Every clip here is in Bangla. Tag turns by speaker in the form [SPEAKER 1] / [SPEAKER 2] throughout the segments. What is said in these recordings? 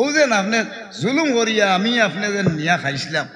[SPEAKER 1] ও যেন আপনি জুলুম করিয়া আমি আপনাদের নিয়া খাইছিলাম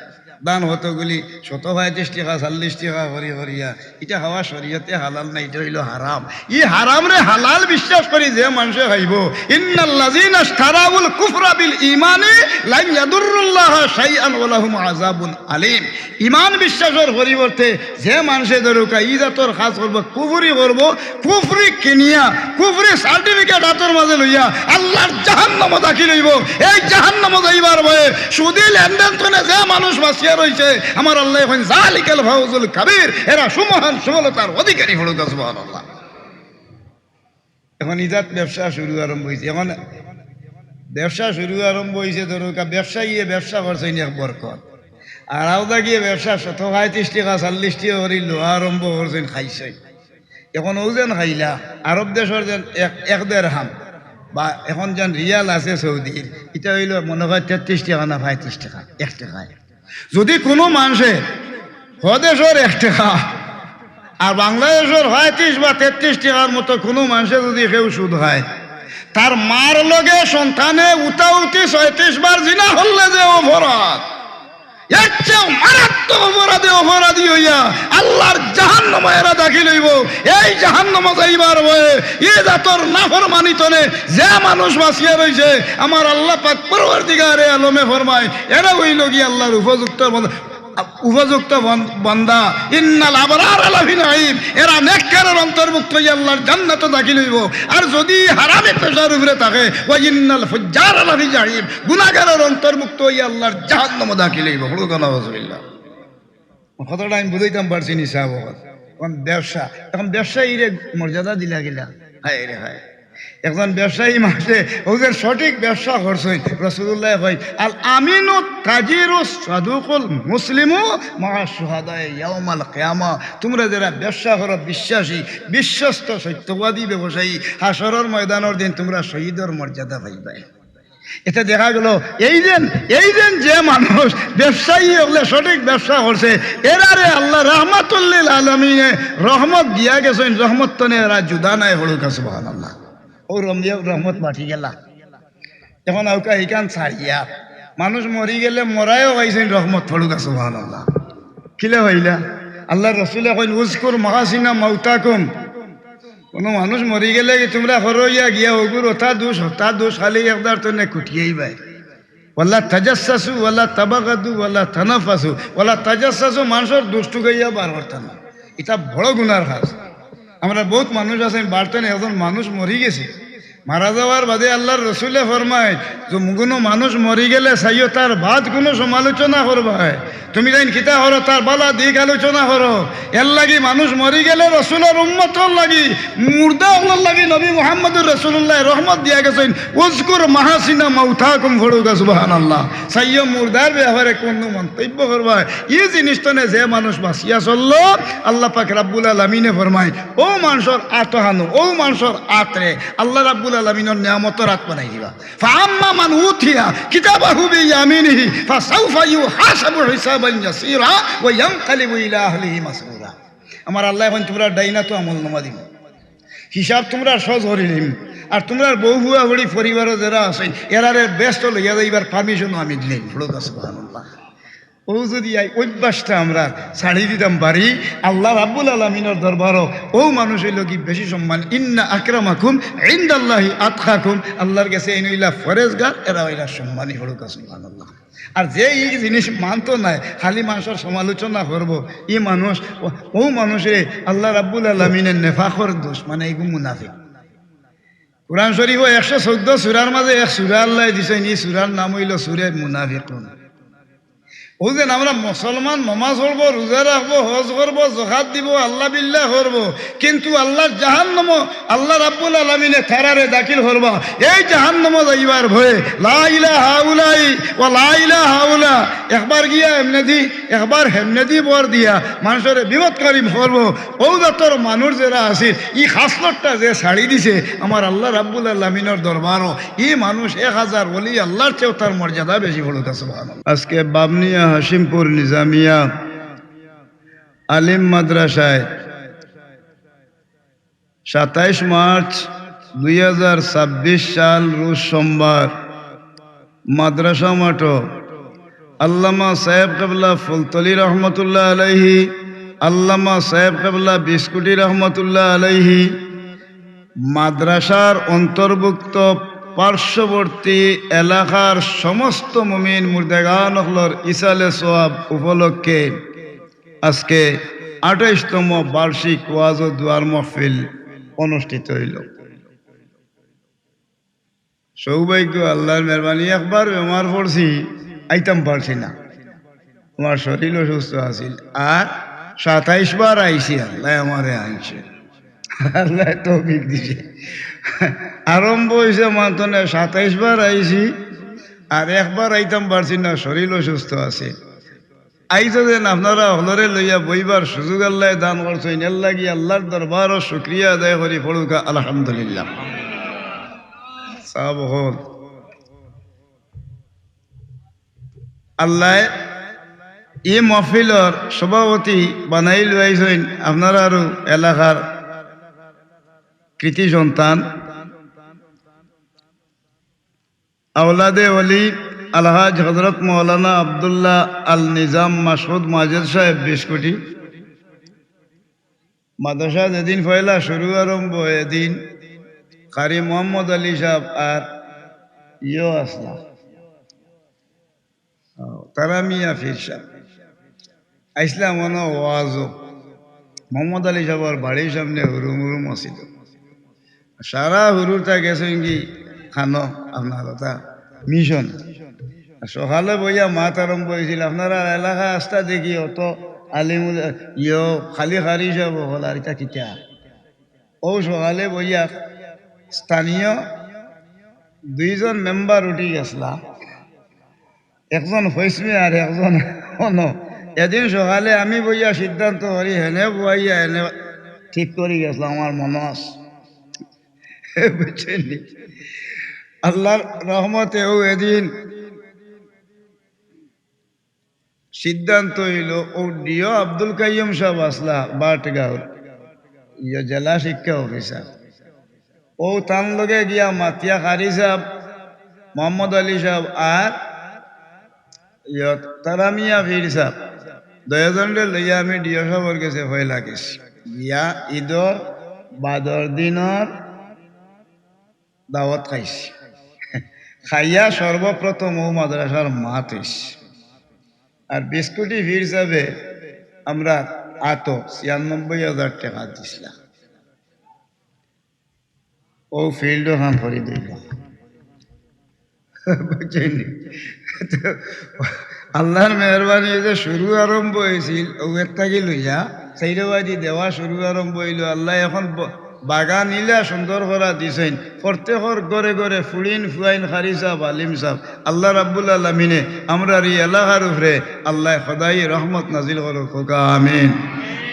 [SPEAKER 1] দান হতগুলি 135 টাকা 40 টাকা করিয়া এটা খাওয়া শরীয়তে হালাল না, এটা হইল হারাম। ই হারাম রে হালাল বিশ্বাস করি যে মানুষে খাইব, ইন্নাল্লাযীনা ইশতারাউল কুফরা বিল ঈমানি লান ইয়াদুরুল্লাহ শাইআন ওয়া লাহুম আযাবুন আলীম। ঈমান বিশ্বাসের পরিবর্তে যে মানুষে ধরুকা ই জাতর কাজ করব, কুফরি করব, কুফরি কিনিয়া কুফরি সার্টিফিকেট হাতের মাঝে লইয়া আল্লাহর জাহান্নামে দাখিল হইব। এই জাহান্নামে যাইবার ভয়ে সুদি লেনদেন করে যে মানুষ বাঁচিয়া রয়েছে, আমার আল্লাহ এখন যালিকাল ফাউজুল কাবীর, এরা সুমহান সফলতার অধিকারী হলো। সুবহানাল্লাহ। এখন ইজাত ব্যবসা শুরু আরম্ভ হয়েছে, এখন ব্যবসা শুরু আরম্ভ হয়েছে ধরুকা ব্যবসায়ী ব্যবসা করছে বরকত, আর আওদা গিয়ে ব্যবসা 135 টাকা 40 টাকা করে লোহা আরম্ভ করছেন খাইছে। এখন ও যেন খাইলা আরব দেশের যেন 1 দিরহাম বা এখন যেন রিয়াল আছে সৌদির, এটা হইল মনে হয় 33 টাকা না 35 টাকা 1 টাকায়। যদি কোনো মানুষে হদেশের 1 টাকা আর বাংলাদেশের 35 বা 33 টাকার মতো কোনো মানুষে যদি কেউ সুদ হয়, তার মার লগে সন্তানে উতাউতি 36 বার জিনা হলে যে অপরাধ, এর চেয়ে মারাত্মক অপরাধে অপরাধী হইয়া আল্লাহর জাহান্নামে এরা দাখিল হইব। এই জাহান্নামে যাইবার ভয়ে এ জাতর নাফরমানিতনে যে মানুষ বাঁচিয়া রইছে, আমার আল্লাহ পাক পরওয়ারদিগারে আলমে ফরমায় এরা হইল কি আল্লাহর উপযুক্ত বান্দা। ইন্নাল আবরার লাফি নাঈম, এরা নেককারের অন্তর্ভুক্ত হইয়া আল্লাহর জান্নাতে দাখিল হইব। আর যদি হারামি পেশার উপরে থাকে, ওয়া ইন্নাল ফুজ্জার লাফি জাহিম, গুনাহগারের অন্তর্ভুক্ত হইয়া আল্লাহর জাহান্নামে দাখিল হইব। বড় কথা নাউজুবিল্লাহ। কথাটা আমি বুঝাইতাম পারছি নি সাহেব। এখন ব্যবসা, এখন ব্যবসায়ীরে মর্যাদা দিলা গেলা, হায় রে হায়। একজন ব্যবসায়ী মাসে ওদের সঠিক ব্যবসা করছেন, রাসূলুল্লাহ কয় আল আমিনু তাজিরু সাদুকুল মুসলিমু মা শুহাদায়ে ইয়াউমাল কিয়ামা। তোমরা যারা ব্যবসা করো বিশ্বাসী, বিশ্বস্ত, সত্যবাদী ব্যবসায়ী, হাসরের ময়দানের দিন তোমরা শহীদের মর্যাদা পাইবে। এটা দেখা গেল এই দিন যে মানুষ ব্যবসায়ী হলে সঠিক ব্যবসা করছে, এরারে আল্লাহ রাহমাতুল আলামিনে রহমত দিয়া গেছেন। রহমত তনে এরা জুদা নাই হলুকা। সুবহানাল্লাহ। ও রহমত মাটি গেলা। এখন আউকা এইখান ছাড়িয়া মানুষ মরি গেলে মরাইও পাইছেন রহমত হলুকা। সুবহানাল্লাহ। কিলে হইলা আল্লাহ রসুলে কইন উজকুর মাহাসিনা মাউতাকুম। কোনো মানুষ মরি গেলে তোমরা হরইয়া গিয়া ওগুর ওটা দোষ খালি একদার তনে কুটিয়েই বাই। ওয়ালা তাজাসসু ওয়ালা তাবাগাদু ওয়ালা তানাফাসু ওয়ালা তাজাসসু, মানুষের দুষ্টু গাইয়া বার করতাম না, এটা বড় গুনার কাজ। আমরা বহুত মানুষ আছেন বার্তেন, একজন মানুষ মরি গেছে, মারা যাওয়ার বাদে আল্লাহর রসুলে ফরমায় যে কোনো মানুষ মরি গেলে চাইও তার বাদ কোনো সমালোচনা করবা। তুমি যাই কিতা হরো তার বালা দিক আলোচনা করো। এর লাগি মানুষ মরি গেলে রসুলের উম্মতর লাগি, মুর্দা হলার লাগি নবী মুহাম্মদুর রাসূলুল্লাহ রহমত দিয়া গেছেন উজকুর মাহাসিনা মাউতাকুম ফড়ুকা। সুবহানাল্লাহ। চাইও মুর্দার ব্যাপারে কোনো মন্তব্য করবা, এই জিনিসটা যে মানুষ বাঁচিয়া চললো, আল্লাহ পাক রাব্বুল আলামিনে ফরমায় ও মানুষের আতহানো, ও মানুষের আতরে আল্লাহ রাব্বুল আলামিনের নিয়ামতের রাত বানাই দিবা। ফাআম্মা মান উতিয়া কিতাবাহু বিয়ামিনিহি ফাসাউফা ইউহাসাবু হিসাবান ইয়াসীরা ওয়া ইয়ানকালিবু ইলা আহলিহি মাসরুরা। আমার আল্লাহ এখন তোমরা ডাইনা তো আমল নামা দিব, হিসাব তোমরা সহজ করে নিম। আর তোমরা বউ বুয়া বড়ি পরিবারও যারা আছে এরারে ব্যস্ত লইয়া যাইবার পারমিশনও আমি দিলাম। সুবহানাল্লাহ। ও যদি এই অভ্যাসটা আমরা ছাড়িয়ে দিতাম পারি, আল্লাহ রাব্বুল আলামিনের দরবারও ও মানুষ হইল কি বেশি সম্মান। ইন্না আকরামাকুম ইনদাল্লাহি আতকাকুম, আল্লাহর কাছে এই নইলা ফরেজগার, এরা হইলা সম্মানী। হলুকা। সুবহানাল্লাহ। আর যে এই জিনিস মানতো নাই, খালি মানুষের সমালোচনা করবো, ই মানুষ ও মানুষে আল্লাহ রাব্বুল আলামিনের নেফাকর দোষ, মানে এইগুলো মুনাফিক। কুরআন শরীফ 114 সূরার মাঝে এক সূরা আল্লাহ দিছেন, এই সূরার নাম হইল সূরা মুনাফিকুন। ও যেন আমরা মুসলমান নমাজ পড়বো, রোজা রাখবো, হজ করবো, যাকাত দিব, আল্লাহ বিল্লাহ করবো, কিন্তু আল্লাহর জাহান্নাম আল্লাহ রাব্বুল আলামিনে তারারে দাখিল করবা। এই জাহান্নাম যাইবার ভয়ে লা ইলাহা হাউলাই ওয়া লা ইলাহা হাউলা একবার গিয়া এমনে দি একবার হেমনে দি বর দিয়া মানুষের বিপদকারী করবো। ও যতর মানুষ যারা আছে ই খাসলতটা যে ছাড়ি দিছে, আমার আল্লাহ রাব্বুল আলামিনের দরবারও এই মানুষ 1000 ওলি আল্লাহর চেয়েও তার মর্যাদা বেশি। বলুকা। সুবহানাল্লাহ। আজকে বাবনিয়া হাশিমপুর নিজামিয়া আলিম মাদ্রাসায় 27 মার্চ 2026 সাল রোজ সোমবার মাদ্রাসা মাঠো আল্লামা সাহেব কেবলা ফুলতলি রহমতুল্লাহ আলাইহি, আল্লামা সাহেব কেবলা বিস্কুটি রহমতুল্লাহ আলাইহি, মাদ্রাসার অন্তর্ভুক্ত পার্শ্ববর্তী এলাকার সমস্ত মুমিন মুর্দেগান হলর ইসালে সোয়াব উপলক্ষে আজকে 28তম বার্ষিক ওয়াজ ও দুয়ার মাহফিল অনুষ্ঠিত হইল। সৌভাগ্য আল্লাহর মেহরবানি, একবার বেমার পড়ছি, আইতাম পারছি না, আমার শরীর অসুস্থ আছিল, আর 27 বার আইছি, আল্লাহ আমারে আনছে, আল্লাহ তৌফিক দিছে। আরম্ভ হয়েছে মান্তনে 27 বার আইছি, আর একবার আইতাম পারছি না, শরীর অসুস্থ আছে। আইতো যেন আপনারা হলরে লইয়া বইবার সুযোগ আল্লাহ দান করছেন, এর লাগি আল্লাহর দরবার ও শুক্রিয়া আদায় করি পড়ুকা আলহামদুলিল্লাহ। সব হল আল্লাহ এই মহফিলর সভাপতি বানাই লইছেন আপনারা আরো এলাকার কৃতি সন্তান আওলাদে ওলি আলহাজ হজরত মৌলানা আবদুল্লাহ আল নিজাম মাসুদ মাজেদ সাহেব বিস্কুটি। মাদ্রাসা যেদিন পয়লা শুরু আরম্ভ এদিন কারি মোহাম্মদ আলী সাহেব আর আসলা তারা মিয়া ফির সাহেব আইসলাম মনে ওয়াজ। মোহাম্মদ আলী সাহেবের বাড়ির সামনে হুরুম হুরুম আসিল, সারা হুরুরটা গেছেন কি খানো আপনার ওটা মিশন। সকালে বইয়া মাত আরম্ভ হয়েছিল, আপনারা এলাকা আস্থা দেখি অত আলিমুল খালি খারি সব হল আর এটা কিতা। ও সকালে বইয়া স্থানীয় 2জন মেম্বার উঠি গেছলা, একজন হইসমে আর একজন অন। এদিন সকালে আমি বইয়া সিদ্ধান্ত করি হেনে বইয়া এনে ঠিক করে গেছিলাম, আমার মনে আছে বুঝছেন। আল্লাহর রহমতেও এদিন সিদ্ধান্ত হইল ও ডিও আব্দুল কাইয়ুম সাহেব আসলা বাটগাঁও জেলা শিক্ষা অফিসার, ও তান লগে গিয়া মাতিয়া কারি সাহেব মোহাম্মদ আলী সাহেব আর তারামিয়া ভীর সাহেব 2জনরে লইয়া আমি ডিও সাহেবের কাছে ভয় লাগিস গিয়া ঈদর বাদর দিনর দাওয়াত খাইছি। খাইয়া সর্বপ্রথম ও মাদ্রাসার মাত হইছি, আর বিস্কুটি ভিড় যাবে আমরা 96,000 টাকা দিছিলাম। ও ফিল্ড খান করে দিল বুঝছেন। আল্লাহর মেহরবানি যে শুরু আরম্ভ হয়েছিল ওর থাকি লইয়া সেইরবাদি দেওয়া শুরু আরম্ভ হইল। আল্লাহ এখন বাগান নিলা সুন্দর করা দিছেন, প্রত্যেকর ঘরে ঘরে ফুড়িন ফুয়াইন খারি সাহ আলিম সাহ। আল্লাহ রাব্বুল আলামিনে আমরা এই এলাকার উপরে আল্লাহ সদাই রহমত নাজিল করো খোকা আমিন।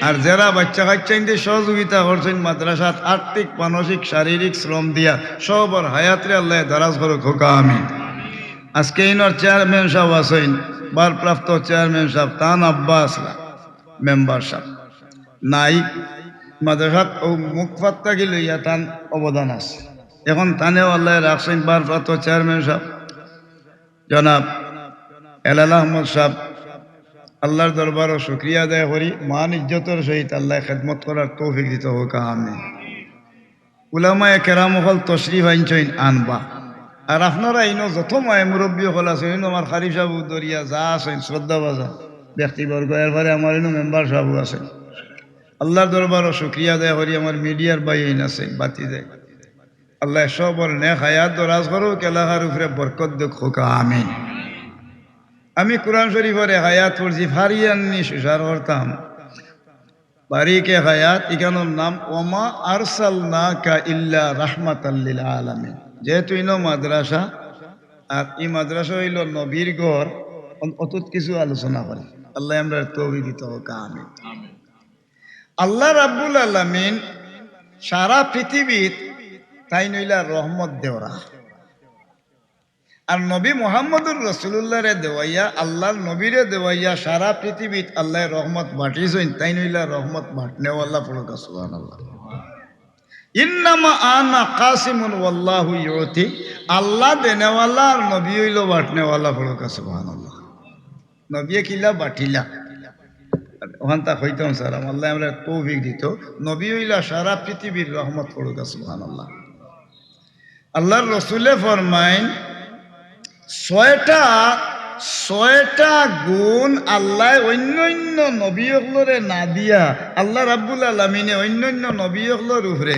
[SPEAKER 1] আর যারা বাচ্চা কাচ্চা সহযোগিতা করছেন মাদ্রাসাত আর্থিক মানসিক শারীরিক শ্রম দিয়া সবর হায়াতরে আল্লাহ দারাজ করো খোকা আমিন। আজকে ইনর চেয়ারম্যান সাহেব আছেন, ভারপ্রাপ্ত চেয়ারম্যান সাহেব তান আব্বা আসলা মেম্বার সাহেব নাই মাদ্রাসাত ও মুখপাত্তাকে লইয়া তান অবদান আছে। এখন তানেও আল্লাহ রাখছেন ভারপ্রাপ্ত চেয়ারম্যান সাহেব জনাব এলাল আহমদ সাহেব। আল্লাহর দরবারও শুক্রিয়া আদায় করি, মান ইজ্জতের সহিত আল্লাহ খেদমত করার তৌফিক দিতে হোক আমিন। উলামায়ে কেরাম হল তশরিফ আনছেন আনবা, আর আপনারা ইনো যত মায়ে মুরব্বী হল আছেন, আমার খারিফ সাহেব দরিয়া যা আছেন শ্রদ্ধা বাজা ব্যক্তিবর্গ, এরপরে আমার ইনো মেম্বার সাহেব আছেন। আল্লাহর দরবারও শুক্রিয়া আদায় করি, আমার মিডিয়ার বাই আছেন বাতি দেয়। আল্লাহ সবর নেক হায়াত দরাজ করুক, এলাকার উপরে বরকত দেখ হোক আমিন। আমি কোরআন শরীফের হায়াত পড়ছি ফারিয়ান্নি সুসার করতাম বারিকে হায়াত, এখানোর নাম ওমা আরসালনাকা ইল্লা রাহমাতাল লিল আলামিন। যেহেতু ইনো মাদ্রাসা, আর এই মাদ্রাসা হইল নবীর ঘর, অতুত কিছু আলোচনা করে। আল্লাহ আমরা তৌফিক দিতে হোক আমিন। আল্লাহ রাব্বুল আলামিন সারা পৃথিবীর তাই নইলা রহমত দেওরা, আর নবী মুহাম্মদুর রাসূলুল্লাহ রে দেওয়াইয়া আল্লাহর নবীরে দেওয়াইয়া সারা পৃথিবীত আল্লাহ রহমত বাটিছেন, তাই নইলা রহমত বাটনেওয়াল্লাহ পড়ুক সুবহানাল্লাহ। ইন্নামা আনা কাসিমুন ওয়াল্লাহু ইউতি, আল্লাহ দেনেওয়ালা আর নবী হইল বাটনেওয়ালা। পড়ুক সুবহানাল্লাহ। নবী কিলা বাটিলা ওখান তা হইতাম স্যার আল্লাহ আমরা তৌফিক দিত। নবী হইলা সারা পৃথিবীর রহমত। পড়ুক সুবহানাল্লাহ। আল্লাহর রসুলে ফরমাইন ছয়টা গুণ আল্লাহ অন্য অন্য নবীসকলরে না দিয়া আল্লাহ রাব্বুল আলামিনে অন্য অন্য নবীসকলর উপরে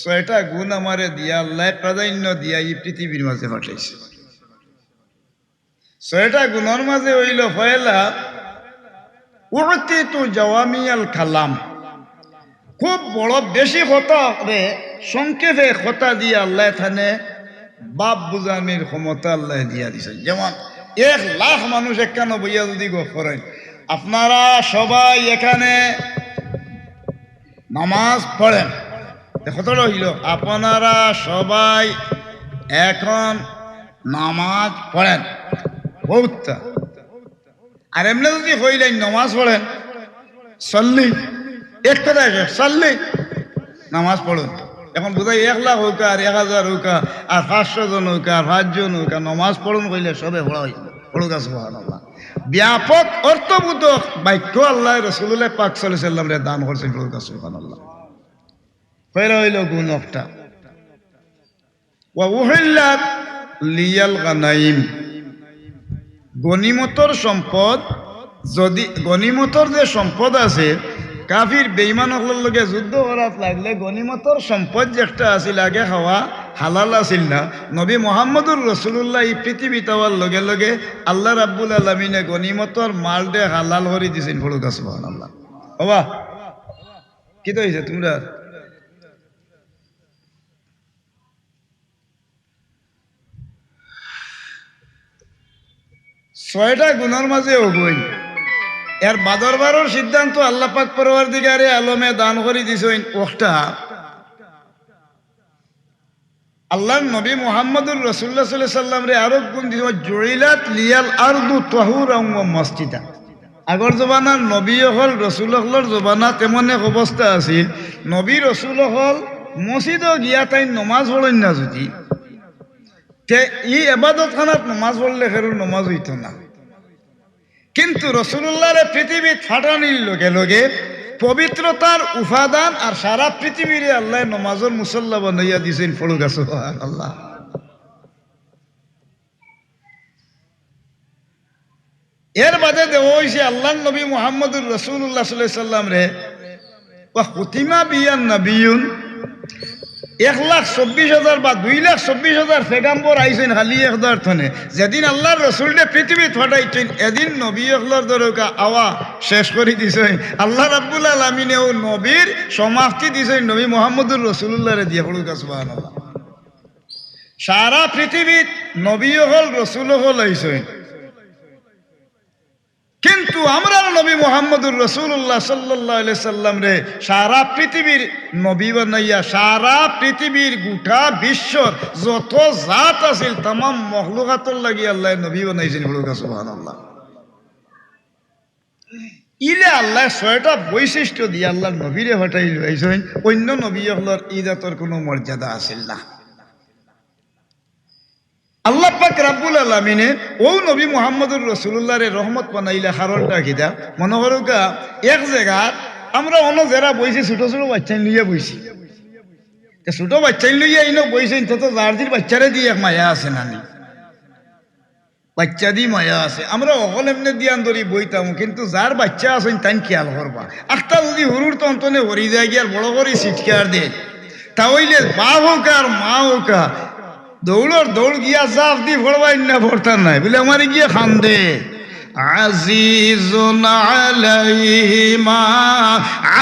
[SPEAKER 1] 6টা গুণ আমারে দিয়া আল্লাহ প্রাধান্য দিয়া এই পৃথিবীর মাঝে পাঠাইছে। 6টা গুণের মাঝে হইল পয়লা উতিতু জাওয়ামিয়াল কালাম, খুব বড় বেশি কথা রে সংক্ষেপে কথা দিয়ে আল্লাহ থানে বাপ বুঝানির ক্ষমতা আল্লাহ দিয়া দিছে। যেমন 1,00,000 মানুষ একখানে বইয়া যদি গো করেন, আপনারা সবাই এখানে নামাজ পড়েন, কতটা হইল আপনারা সবাই এখন নামাজ পড়েন বহুতটা। আর এমনি যদি হইলেন নামাজ পড়েন সল্লি, এক কথা সল্লি নামাজ পড়ুন। এখন বোধহয় 1,00,000 হোক আর 1,000 হোক আর 500 জন হোক আর 5 জন হোক নামাজ পড়ুন কইলে সবে পড়া হইল। পড়ুক সুবহানাল্লাহ। ব্যাপক অর্থবোধক বাক্য আল্লাহ রাসূলুল্লাহ পাক সাল্লাল্লাহু আলাইহি ওয়াসাল্লাম রে দান করছেন। পড়ুক সুবহানাল্লাহ। পয়লা হইল গুণ একটা ওয়া উহিল্লাত লিয়াল গানাইম, গনিমতর সম্পদ, যদি গনিমতর যে সম্পদ আছে কাফির বেঈমানসকলের লগে যুদ্ধ করাত লাগলে গনিমতর সম্পদ যে একটা আছিল আগে খাওয়া হালাল আছিল না। নবী মুহাম্মদুর রাসূলুল্লাহ এই পৃথিবী তাওয়ার লগে লগে আল্লাহ রাব্বুল আলামিনে গনিমতর মাল দে হালাল করে দিছেন। পড়ুক সুবহানাল্লাহ। বাবা কি তো হইছে তোমরা? ছয়টা গুণের মাঝে ওগুই এর বাদরবারের সিদ্ধান্ত আল্লাহ পাক পরওয়ারদিগারে আলমে দান করে দিছেন। ওটা আল্লাহর নবী মুহাম্মদুর রাসূলুল্লাহ সাল্লাল্লাহু আলাইহি ওয়াসাল্লাম রে আরো গুণ দিছে, জুইলাত লিয়াল আরদু তাহুরান ওয়া মসজিদা। আগর জমানার নবী হল রসুল হলর জমানা তেমন এক অবস্থা আছিল, নবী রসুল হল মসজিদও গিয়া তাই নমাজ পড়েন না যদি তে ই এবাদত খানাত নমাজ পড়লে ফের নমাজ হইত না। কিন্তু রসুল্লাহর পৃথিবীত ফাটানির লগে লগে পবিত্রতার উপাদান আর সারা পৃথিবীরে আল্লাহ নমাজের মুসল্লা বানাইয়া দিয়েছেন। পড়ুক সুবহানাল্লাহ। এর বাদে দেওয়া হয়েছে আল্লাহ নবী মুহাম্মদুর রাসূলুল্লাহ সাল্লাল্লাহু আলাইহি ওয়াসাল্লাম রে ওয়া খুতিমা বিয়ান নবিয়ুন 1,24,000 বা 2,24,000 পেগাম্বর আইছেন খালি একদার থনে। যেদিন আল্লাহর রসুলকে পৃথিবী ফাটাইছেন এদিন নবী একলার দরকা আওয়া শেষ করে দিছেন। আল্লাহ রাব্বুল আলামিনে ও নবীর সমাপ্তি দিছেন নবী মুহাম্মদুর রাসূলুল্লাহ রে দিয়ে। পড়ুক সুবহানাল্লাহ। সারা পৃথিবীত নবী হল রসুল হল আইছেন, কিন্তু আমরা নবী মুহাম্মদুর রাসূলুল্লাহ সাল্লাল্লাহু আলাইহি সাল্লাম রে সারা পৃথিবীর নবী বানাইয়া সারা পৃথিবীর গোটা বিশ্বর যত জাত আছিল তাম মখলুকাতর লাগি আল্লাহ নবী বানাইছেন। পড়ুক সুবহানাল্লাহ। ইলে আল্লাহ 6টা বৈশিষ্ট্য দিয়ে আল্লাহ নবীরে হটাই লইছেন। অন্য নবী হলর ইদাতর কোনো মর্যাদা আছিল না। আল্লাহ পাক রাব্বুল আলামিনে ও নবী মুহাম্মদুর রাসূলুল্লাহ রে রহমত বানাইলে কারণটা কিটা মনে করুকা এক জায়গা আমরা অন্য যারা বইছি ছোট ছোট বাচ্চা লইয়া বইছি, ছোট বাচ্চা লইয়া ইনো বইছেন তো জার্জির বাচ্চারে দিয়ে এক মায়া আছে নানি, বাচ্চা দি মায়া আছে। আমরা অকল এমনি দিয়ান ধরি বইতাম, কিন্তু যার বাচ্চা আছেন তাই খেয়াল করবা। একটা যদি হুরুর তন্তনে হরি যায় গিয়ার বড় করে সিটকার দেন তাহলে বাপ হোক আর মা হোক দৌড়র দৌড় গিয়া জাফ দি ভরবাই না ভরতার নাই বলে আমার গিয়ে খান্দে। আজিজুন আলাইহি মা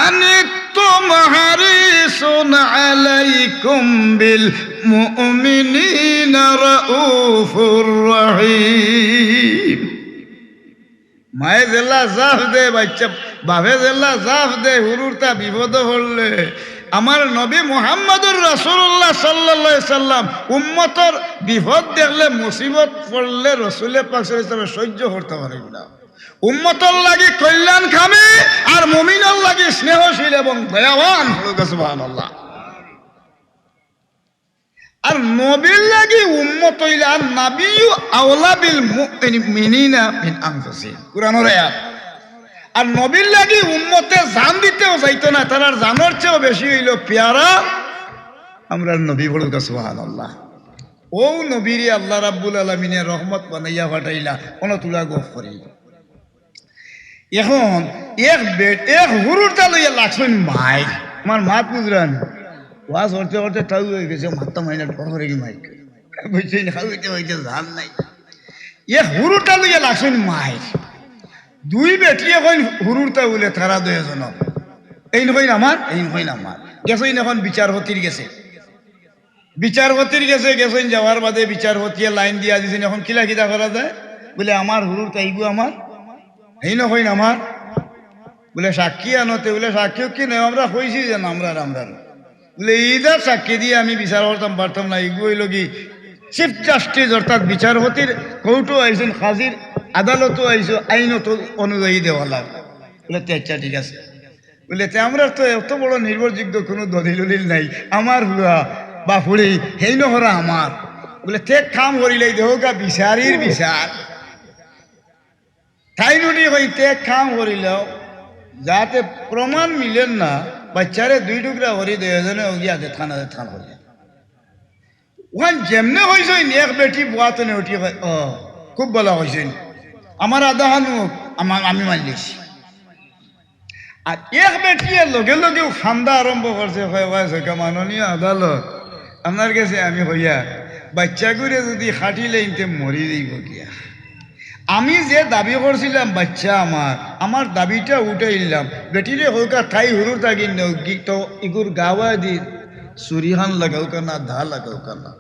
[SPEAKER 1] আনিতুম হারিসুন আলাইকুম বিল মুমিনিনা রাউফুর রহিম। মায়ে জেলা জাফ দে বাচ্চা বাপে জেলা জাফ দে হুরুরটা বিপদ হলে আমার নবী মুহাম্মদুর রাসূলুল্লাহ সাল্লাল্লাহু আলাইহি সাল্লাম উম্মতর বিপদ দেখলে মুসিবত পড়লে রাসূল পাক সাল্লাল্লাহু আলাইহি সাল্লাম সহ্য করতে পারেন না। উম্মতর লাগি কল্যাণ খামে আর মুমিনের লাগি স্নেহশীল এবং দয়াবান। সুবহানাল্লাহ। আর নবীর লাগি উম্মত হইলে আর নাবিয়ু আওলা বিল মুমিনিনা মিন আনফুসিহিম কুরআনের আয়াত। আর নবীর লাগি উম্মতে জান দিতেও চাইতো না, তার জানোর চেয়েও বেশি হইল পেয়ারা আমরা নবী বলুক সুবহানাল্লাহ। ও নবীরে আল্লাহ রাব্বুল আলামিনের রহমত বানাইয়া পাঠাইলা কোন তুলা গফ করি। এখন এক হুরুর তা লইয়া লাগছেন মাই আমার মাত বুঝলেন ওয়াজ করতে করতে তাও হয়ে গেছে মাত্তা মাইনা ডর করে কি মাইক বুঝছেন হইতে হইতে জান নাই। হুরুরটা লইয়া লাগছেন মাই দুই বেটিয়ে কইন হুরুরটা বলে তারা দুজন এই নকইন আমার এই নকইন আমার গেছেন এখন বিচারপতির গেছে গেছেন যাওয়ার বাদে বিচারপতিয়ে লাইন দিয়া দিয়েছেন এখন কিলা কিতা করা যায় বলে আমার হুরুর তাইবু আমার এই নকইন আমার বলে সাক্ষী আনতে বলে সাক্ষী কি নেই আমরা কইছি যে আমরা বলে এইদার সাক্ষী দিয়ে আমি বিচার করতাম পারতাম না। এগুলো হইল কি চিফ জাস্টিস অর্থাৎ বিচারপতির কোর্টও আইছেন হাজির আদালতও আইসো আইনত অনুযায়ী দেওয়া লাগে বলে আচ্ছা ঠিক আছে বলে আমরা তো এত বড় নির্ভরযোগ্য কোনো দলিল নাই আমার হুয়া বা ফুড়ি হেই নহরা আমার বলে ঠেক কাম করিলেই দেহকা বিচারির বিচার তাই নুনি হই ঠেক কাম করিলেও যাতে প্রমাণ মিলেন না বাচ্চারে দুই টুকরা হরি দুজনে গিয়া থানা করিয়া ওখান যেমনে হয়েছে এক বেটি বুয়াতে উঠি ও খুব ভালো হয়েছে আমার আদাহানু আমি মানলিছি। আর এক বেটিয়ে লগে লগেও খান্দা আরম্ভ করছে মাননীয় আদালত আপনার কাছে আমি হইয়া বাচ্চা করে যদি খাটিলে ইনতে মরি যাইব গিয়া আমি যে দাবি করছিলাম বাচ্চা আমার দাবিটা উঠাই নিলাম বেটিরে হোক ঠাই হুরুর থাকি তো ইগুর গাওয়া দি চুরিহান লাগাও কানা ধা লাগাও কানা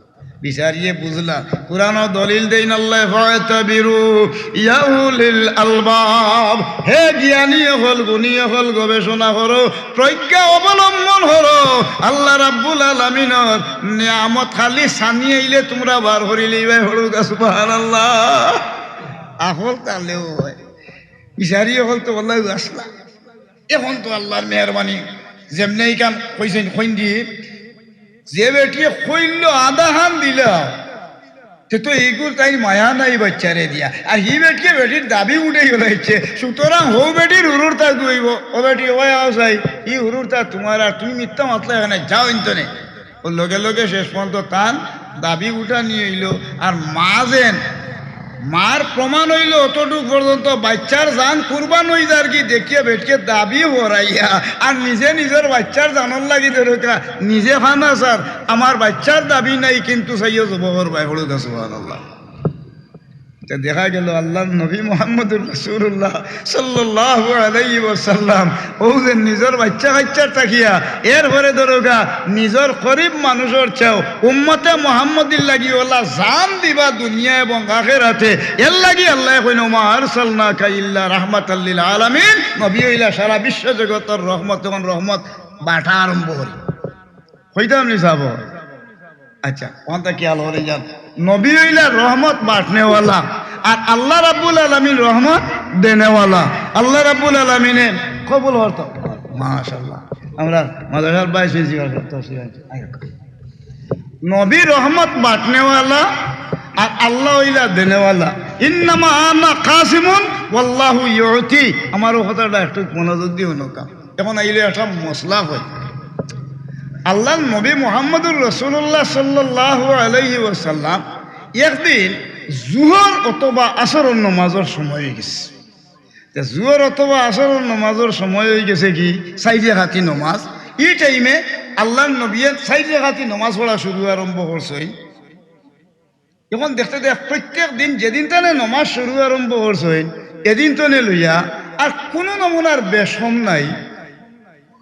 [SPEAKER 1] বিচারিয়ে বুঝলা কুরআন দলিল দেন আল্লাহ ফাতাবিরু ইয়া উলিল আলবাব হে জ্ঞানী হল গুণী হল গবেষণা করো প্রজ্ঞা অবলম্বন করো আল্লাহ রাব্বুল আলামিনের নিয়ামত খালি সানি আইলে তোমরা বার করিলেই হলুক সুবহানাল্লাহ। আহল তাহলেও হয় বিচারি হল তো আল্লাহ আসলা এখন তো আল্লাহর মেহরবানি যেমনি এই কাম কইছেন কইন দিয়ে যে বেটিয়ে কইল আধা হান দিলা তো এইগুলো তাই মায়া নাই বাচ্চারে দিয়া আর হি বেটিয়ে বেটির দাবি উঠে গেছে সুতরাং হৌ বেটির হুরুর তা গইব ও বেটি ওই আসাই ই হুরুর তা তোমার আর তুমি মিথ্যা মাতলা এখানে যাও ইন্তনে ও লগে লগে শেষ পর্যন্ত তান দাবি উঠা নিয়ে এলো আর মা যেন মার প্রমাণ হইল অতটুক পর্যন্ত বাচ্চার জান কুরবান হয়ে যার কি দেখিয়ে বেটকে দাবি হরাইয়া আর নিজের বাচ্চার জানার লাগি ধরকা নিজে ফানা স্যার আমার বাচ্চার দাবি নাই কিন্তু সাইয় জবর ভাই হলুদ সুবহানাল্লাহ। দেখা গেল আল্লাহ নবী মুহাম্মদুর রাসূলুল্লাহ সাল্লাল্লাহু আলাইহি ওয়াসাল্লাম ও যে নিজের বাচ্চার তাকিয়া এরপরে ধরোগা নিজের গরিব মানুষের চেয়েও উম্মতে মুহাম্মদির লাগি ওলা জান দিবা দুনিয়া এবং আখিরাতে এর লাগি আল্লাহ কইনো মা আরসালনাকা ইল্লা রাহমাতাল লিল আলামিন নবী হইলা সারা বিশ্ব জগতের রহমত তখন রহমত বাটা আরম্ভ করি হইতাম নি সাব আচ্ছা ওটা কি আলো হয়ে যান নবী হইলা রহমত বাঁটনেওয়ালা আর আল্লাহ রাব্বুল আলামিন রহমত দেনেওয়ালা আল্লাহ রাব্বুল আলামিনে কবুল হতো মাশাআল্লাহ আমরা মাদ্রাসার 22 নবী রহমত বাঁটনেওয়ালা আর আল্লাহ হইলা দেনেওয়ালা ইন্নামা আনা কাসিমুন ওয়াল্লাহু ইউতি আমারও কথাটা একটু মনোযোগ দিও নকা এখন আইলে একটা মশলা হয় আল্লাহ নবী মুহাম্মদুর রাসূলুল্লাহ সাল্লাল্লাহু আলাইহি ওয়াসাল্লাম একদিন জুহর অথবা আসরের নামাজের সময় হয়ে গেছে জুহর অথবা আসরের নামাজের সময় হয়ে গেছে কি 4 রাকাতি নামাজ এই টাইমে আল্লাহ নবী 4 রাকাতি নামাজ পড়া শুরু আরম্ভ করছে। এখন দেখতে প্রত্যেক দিন যেদিন তানে নামাজ শুরু আরম্ভ করছে এদিন তো লইয়া আর কোনো নমুনার বেশম নাই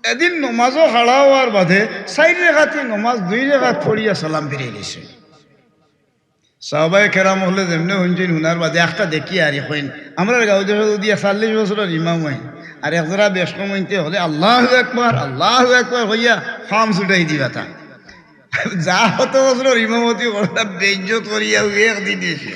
[SPEAKER 1] এদিন নমাজও হারা হওয়ার বাদে 4 রাকাতি নমাজ 2 রাকাত পড়িয়া সালাম ফিরিয়ে গেছে। সাহাবায়ে কেরাম হলে যেমনি শুনছেন শুনার বাদে একটা দেখি আর হইন আমরা গাঁও দেশ দিয়া 40 বছরের ইমাম হইন আর একজোড়া বেশম হইতে হলে আল্লাহু আকবার হইয়া ফাম ছুটাই দিবা তা যা কত বছরের ইমামতি করতা বেইজ্জত করিয়া একদিন এসে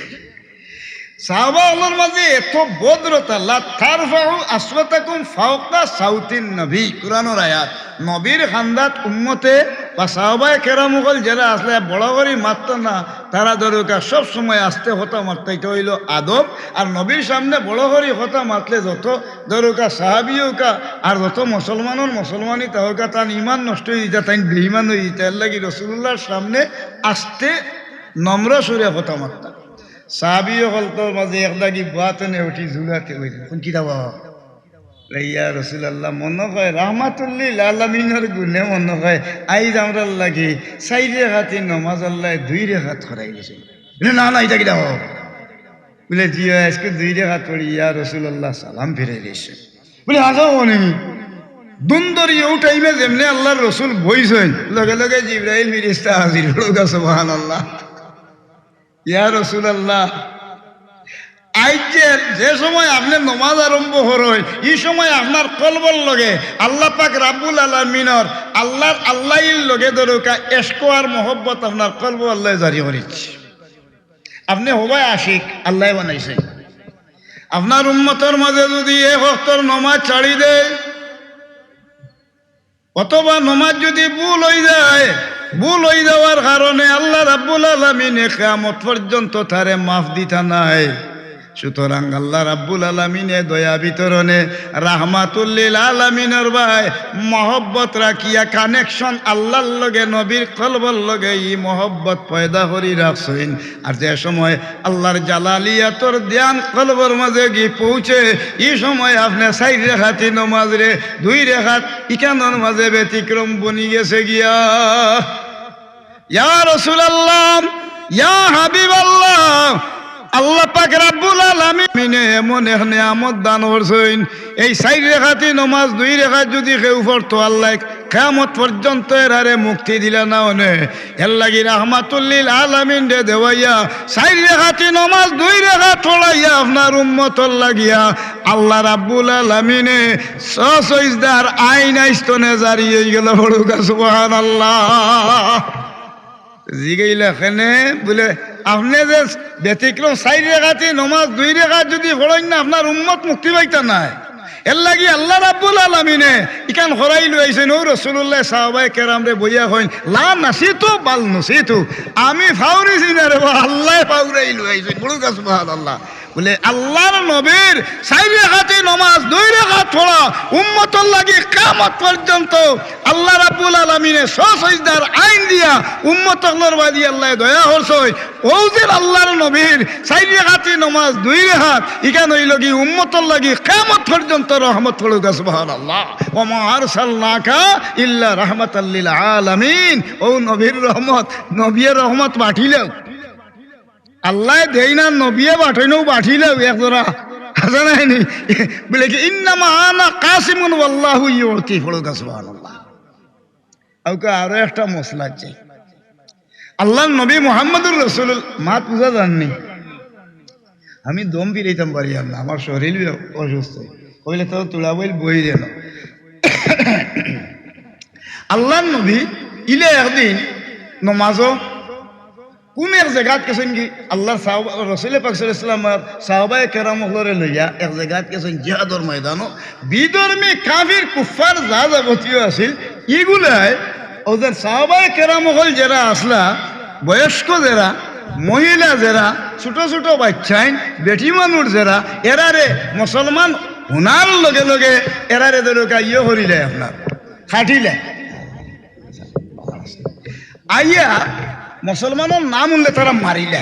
[SPEAKER 1] সাহাবা আল্লাহর মাঝে এত ভদ্রতা লা তারফাউ আসওয়াতাকুম ফাওকা সাউতিন নবী কুরআনের আয়াত নবীর খান্দাত উম্মতে বা সাহাবায়ে কেরামুগল যারা আসলে বড় করে মারত না, তারা দরকার সব সময় আস্তে হতা মারত, এটা হইল আদব। আর নবীর সামনে বড় করে হতা মারলে যত দরকার সাহাবিও কা আর যত মুসলমানই তাহকা তার ইমান নষ্ট হয়ে দিতা, তাই বেঈমান হয়ে দিতা। এর লাগি রসুল্লাহর সামনে আস্তে নম্র সুরে হতা মারতা। সাহাবিও হলতোর মাঝে একদাগি বাতে নে উঠি ঝুলাতে হইল কোন কি দাবা ইয়া রসুল্লাহ মনে হয় রহমাতুল্লিল আলামিনের গুণে মনে হয় আইজ আমরা লাগি 4 রেখাতি নমাজ আল্লাহ 2 রেখাত করাই দিয়েছে। না না এটা কি দাও বলে জি আজকে 2 রেখাত পড়ি ইয়া রসুল্লাহ সালাম ফিরে দিয়েছে। বলে আজও মনে দুন্দরি ও টাইমে যেমনি আল্লাহর রসুল বইছেন লগে লগে জিবরাইল ফেরেশতা হাজির হলো। সুবহানাল্লাহ। ইয়া রাসূলুল্লাহ আইজের যে সময় আপনি নমাজ আরম্ভ হরই এই সময় আপনার কলবর লগে আল্লাহ পাক রাব্বুল আলামিনের আল্লাহর লগে দরকা ইশক আর মহব্বত আপনার কলব আল্লাহ জারি করেছে। আপনি হবাই আশিক আল্লাহ বানাইছে। আপনার উম্মতের মাঝে যদি এক ওয়াক্তের নমাজ ছাড়ি দেয় অথবা নমাজ যদি ভুল হয়ে যাওয়ার কারণে আল্লাহ রাব্বুল আলামিনে কিয়ামত পর্যন্ত তারে মাফ দিতা নাই। সুতরাং আল্লাহ রাব্বুল আলামিনে দয়া বিতরণে রাহমাতুল লিল আলামিনের ভাই মহব্বত রাখিয়া কানেকশন আল্লাহর লগে নবীর কলবর লগে এই মহব্বত পয়দা করি রাখছেন। আর যে সময় আল্লাহর জালালিয়াতর ধ্যান কলবর মাঝে গিয়ে পৌঁছে এই সময় আপনি 4 রেখাতি নমাজ রে 2 রেখাত ইকানোর মাঝে ব্যতিক্রম বনি গেছে গিয়া। ইয়া রাসূলুল্লাহ ইয়া হাবিবাল্লাহ আল্লাহ পাক রাব্বুল আলামিন এমন এক নিয়ামত দান করছেন। এই 4 রেখাতি নমাজ 2 রেখাত যদি কেউ পড়তো আল্লাহ কিয়ামত পর্যন্ত এরারে মুক্তি দিলা না ওনে। এর লাগি রাহমাতুল লিল আলামিন রে দেওয়াইয়া 4 রেখাতি নমাজ 2 রেখাত পড়াইয়া আপনার উম্মতর লাগিয়া আল্লাহ রাব্বুল আলামিনে সসইজদার আইন আইস্তনে জারি হয়ে গেল। বড়ুকা সুবহানাল্লাহ। জিগাইলা কেনে বলে আপনি যে ব্যতিক্রম 4 রেখাতি নমাজ 2 রেখাত যদি পড়েন না আপনার উম্মত মুক্তি পাইতা নাই। এর লাগি আল্লাহ রাব্বুল আলামিনে ইকান হরাই লইছেন ও রাসূলুল্লাহ সাহাবায়ে কেরাম রে বইয়া কইন লা নাসিতু বাল নাসিতু আমি ফাউরিছি না রে আল্লাহ ফাউরাই লইছেন। বড় সুবহানাল্লাহ। বলে আল্লাহর নবীর 4 রেখাতি নমাজ 2 রেখাত পড়া উম্মতর লাগি কিয়ামত পর্যন্ত আল্লাহ রাব্বুল আলামিনে সসজদার আইন দিয়া উম্মতর বাদি আল্লাহ দয়া করছে। ও যে আল্লাহর নবীর 4 রেখাতি নমাজ 2 রেখাত ইকান হইল কি উম্মতর লাগি কিয়ামত পর্যন্ত রহমত পড়ুক। সুবহানাল্লাহ। ওয়া মা আরসালনাকা ইল্লা রাহমাতাল লিল আলামিন। ও নবীর রহমত নবীর রহমত পাঠিলেও আল্লাহ দেই না নবিয়ে বাঠাইনও বাঠিলেও একজোড়া হাজা নাইনি বলে কি ইন্নামা আনা কাসিমুন ওয়াল্লাহু ইউতি। পড়ুক সুবহানাল্লাহ। ওকে আরো একটা মশলা চাই। আল্লাহ নবী মুহাম্মদুর রাসূলুল্লাহ মা পূজা জাননি আমি দম ফিরাইতাম পারি না, আমার শরীর অসুস্থ কইলে তো তুলা বইল বই দেন। আল্লাহ নবী ইলে একদিন নমাজও কোন এক জায়গাত গেছেন কি আল্লাহ রসুল পাক সাল্লাল্লাহু আলাইহি ওয়াসাল্লাম সাহাবায়ে কেরামরে লইয়া এক জায়গাত গেছেন জিহাদর ময়দানও বিধর্মী কাফির কুফার যা যাবতীয় আছিল এগুলাই ওদের সাহাবায়ে কেরাম হল যারা আসলা বয়স্ক যারা মহিলা যারা ছোট ছোট বাচ্চাইন বেটি মানুষ যারা এরারে মুসলমান হুনার লগে লগে এরারে দরকা ইয়ে করিলে আপনার খাটিলে আইয়া মুসলমানের নাম উনলে তারা মারিলে।